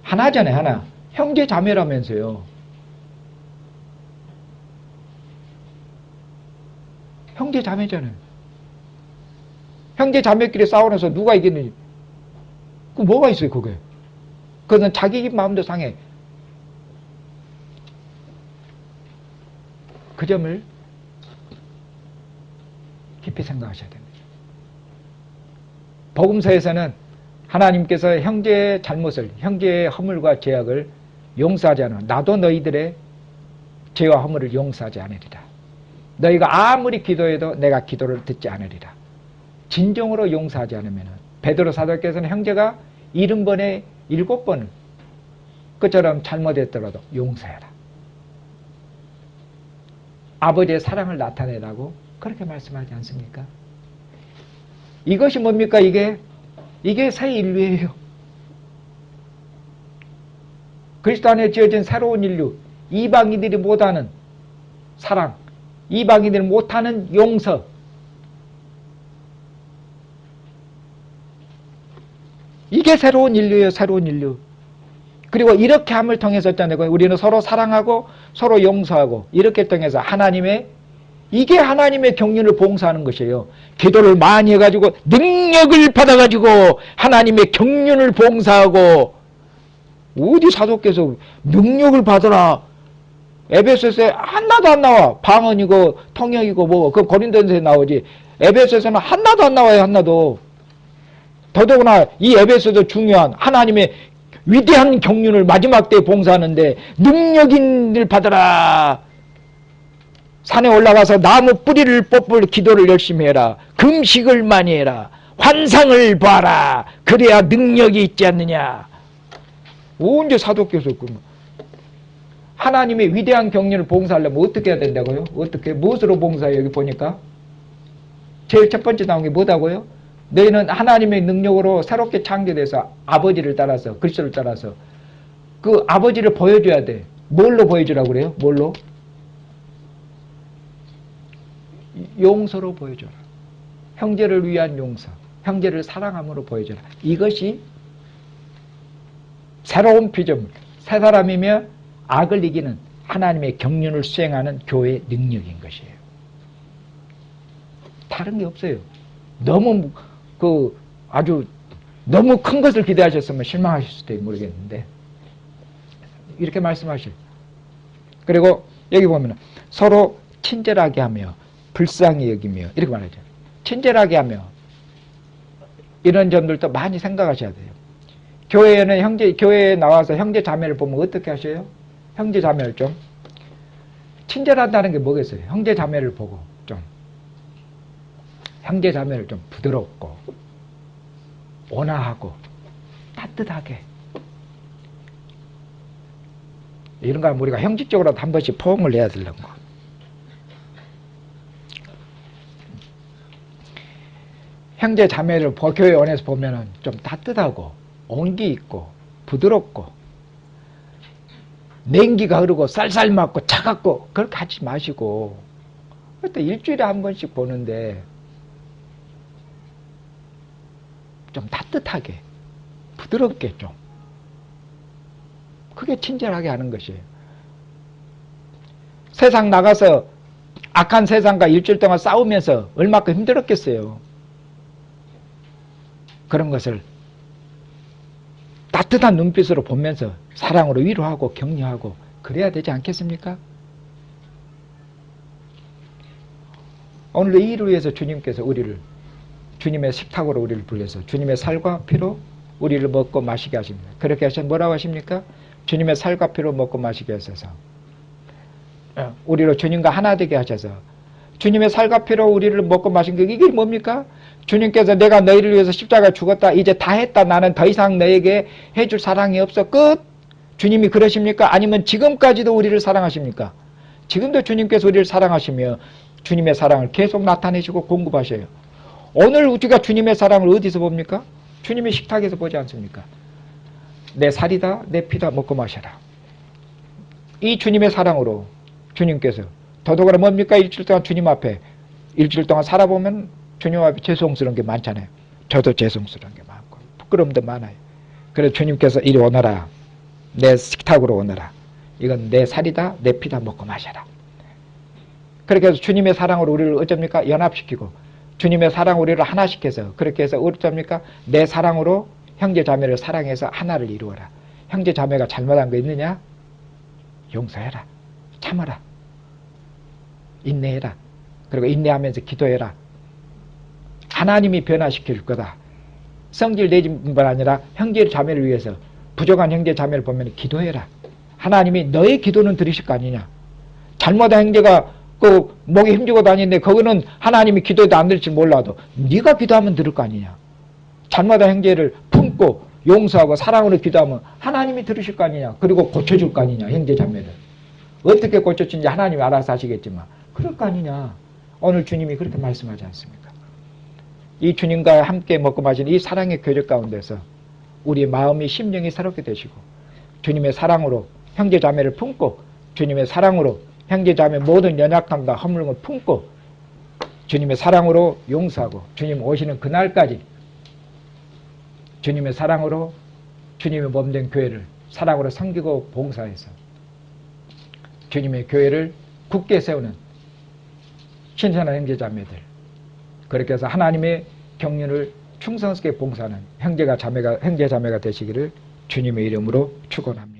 하나잖아요. 하나. 형제 자매라면서요. 형제 자매잖아요. 형제 자매끼리 싸우면서 누가 이겼는지 그 뭐가 있어요 그게. 그것은 자기 마음도 상해. 그 점을 깊이 생각하셔야 됩니다. 복음서에서는 하나님께서 형제의 잘못을, 형제의 허물과 죄악을 용서하지 않아. 나도 너희들의 죄와 허물을 용서하지 않으리라. 너희가 아무리 기도해도 내가 기도를 듣지 않으리라. 진정으로 용서하지 않으면 베드로 사도께서는 형제가 70번에 7번 그처럼 잘못했더라도 용서해라. 아버지의 사랑을 나타내라고 그렇게 말씀하지 않습니까? 이것이 뭡니까? 이게 새 인류예요. 그리스도 안에 지어진 새로운 인류, 이방인들이 못하는 사랑, 이방인들이 못하는 용서. 이게 새로운 인류예요. 새로운 인류. 그리고 이렇게 함을 통해서 있잖아요. 우리는 서로 사랑하고 서로 용서하고 이렇게 통해서 이게 하나님의 경륜을 봉사하는 것이에요. 기도를 많이 해가지고 능력을 받아가지고 하나님의 경륜을 봉사하고, 어디 사도께서 능력을 받아라 에베소서에 하나도 안 나와. 방언이고 통역이고 뭐 그 고린도전서에 나오지. 에베소서는 하나도 안 나와요. 하나도. 더더구나 이 에베소서 중요한 하나님의 위대한 경륜을 마지막 때에 봉사하는데 능력인 일 받아라. 산에 올라가서 나무 뿌리를 뽑을 기도를 열심히 해라. 금식을 많이 해라. 환상을 봐라. 그래야 능력이 있지 않느냐. 언제 사도께서 하나님의 위대한 경륜을 봉사하려면 어떻게 해야 된다고요? 어떻게? 무엇으로 봉사해요? 여기 보니까 제일 첫 번째 나온 게 뭐다고요? 너희는 하나님의 능력으로 새롭게 창조돼서 아버지를 따라서 그리스도를 따라서 그 아버지를 보여줘야 돼. 뭘로 보여주라고 그래요? 뭘로? 용서로 보여줘라. 형제를 위한 용서, 형제를 사랑함으로 보여줘라. 이것이 새로운 피조물, 새 사람이며 악을 이기는 하나님의 경륜을 수행하는 교회의 능력인 것이에요. 다른 게 없어요. 너무 아주 너무 큰 것을 기대하셨으면 실망하실 수도 모르겠는데 이렇게 말씀하셔요. 그리고 여기 보면 서로 친절하게 하며 불쌍히 여기며 이렇게 말하죠. 친절하게 하며 이런 점들도 많이 생각하셔야 돼요. 교회에는 교회에 나와서 형제 자매를 보면 어떻게 하셔요? 형제 자매를 좀 친절하다는 게 뭐겠어요? 형제 자매를 보고 좀 형제 자매를 좀 부드럽고 온화하고 따뜻하게 이런 거 우리가 형식적으로도 한 번씩 포옹을 해야 되는 거. 형제 자매를 교회 원에서 보면은 좀 따뜻하고 온기 있고 부드럽고 냉기가 흐르고 쌀쌀 맞고 차갑고 그렇게 하지 마시고 또 일주일에 한 번씩 보는데 좀 따뜻하게 부드럽게 좀 그게 친절하게 하는 것이에요. 세상 나가서 악한 세상과 일주일 동안 싸우면서 얼마큼 힘들었겠어요. 그런 것을 따뜻한 눈빛으로 보면서 사랑으로 위로하고 격려하고 그래야 되지 않겠습니까? 오늘 이 일을 위해서 주님께서 우리를 주님의 식탁으로 우리를 불러서 주님의 살과 피로 우리를 먹고 마시게 하십니다. 그렇게 하셔서 뭐라고 하십니까? 주님의 살과 피로 먹고 마시게 하셔서 우리로 주님과 하나 되게 하셔서 주님의 살과 피로 우리를 먹고 마신 게 이게 뭡니까? 주님께서 내가 너희를 위해서 십자가에 죽었다. 이제 다 했다. 나는 더 이상 너에게 해줄 사랑이 없어. 끝. 주님이 그러십니까? 아니면 지금까지도 우리를 사랑하십니까? 지금도 주님께서 우리를 사랑하시며 주님의 사랑을 계속 나타내시고 공급하셔요. 오늘 우리가 주님의 사랑을 어디서 봅니까? 주님의 식탁에서 보지 않습니까? 내 살이다 내 피다 먹고 마셔라. 이 주님의 사랑으로 주님께서 더더구나 뭡니까? 일주일 동안 주님 앞에 일주일 동안 살아보면 주님 앞에 죄송스러운 게 많잖아요. 저도 죄송스러운 게 많고 부끄러움도 많아요. 그래서 주님께서 이리 오너라. 내 식탁으로 오너라. 이건 내 살이다 내 피다 먹고 마셔라. 그렇게 해서 주님의 사랑으로 우리를 어쩝니까? 연합시키고 주님의 사랑으로 우리를 하나시켜서 그렇게 해서 어쩝니까? 내 사랑으로 형제 자매를 사랑해서 하나를 이루어라. 형제 자매가 잘못한 거 있느냐? 용서해라. 참아라. 인내해라. 그리고 인내하면서 기도해라. 하나님이 변화시킬 거다. 성질 내진 분 아니라 형제 자매를 위해서 부족한 형제 자매를 보면 기도해라. 하나님이 너의 기도는 들으실 거 아니냐. 잘못한 형제가 목에 힘주고 다니는데 그거는 하나님이 기도해도 안 들을지 몰라도 네가 기도하면 들을 거 아니냐. 잘못한 형제를 품고 용서하고 사랑으로 기도하면 하나님이 들으실 거 아니냐. 그리고 고쳐줄 거 아니냐. 형제 자매를 어떻게 고쳐준지 하나님이 알아서 하시겠지만 그럴 거 아니냐. 오늘 주님이 그렇게 말씀하지 않습니까? 이 주님과 함께 먹고 마시는 이 사랑의 교제 가운데서 우리의 마음이 심령이 새롭게 되시고 주님의 사랑으로 형제 자매를 품고 주님의 사랑으로 형제 자매 모든 연약함과 허물을 품고 주님의 사랑으로 용서하고 주님 오시는 그날까지 주님의 사랑으로 주님의 몸된 교회를 사랑으로 섬기고 봉사해서 주님의 교회를 굳게 세우는 신선한 형제 자매들 그렇게 해서 하나님의 경륜을 충성스럽게 봉사하는 형제 자매가 되시기를 주님의 이름으로 축원합니다.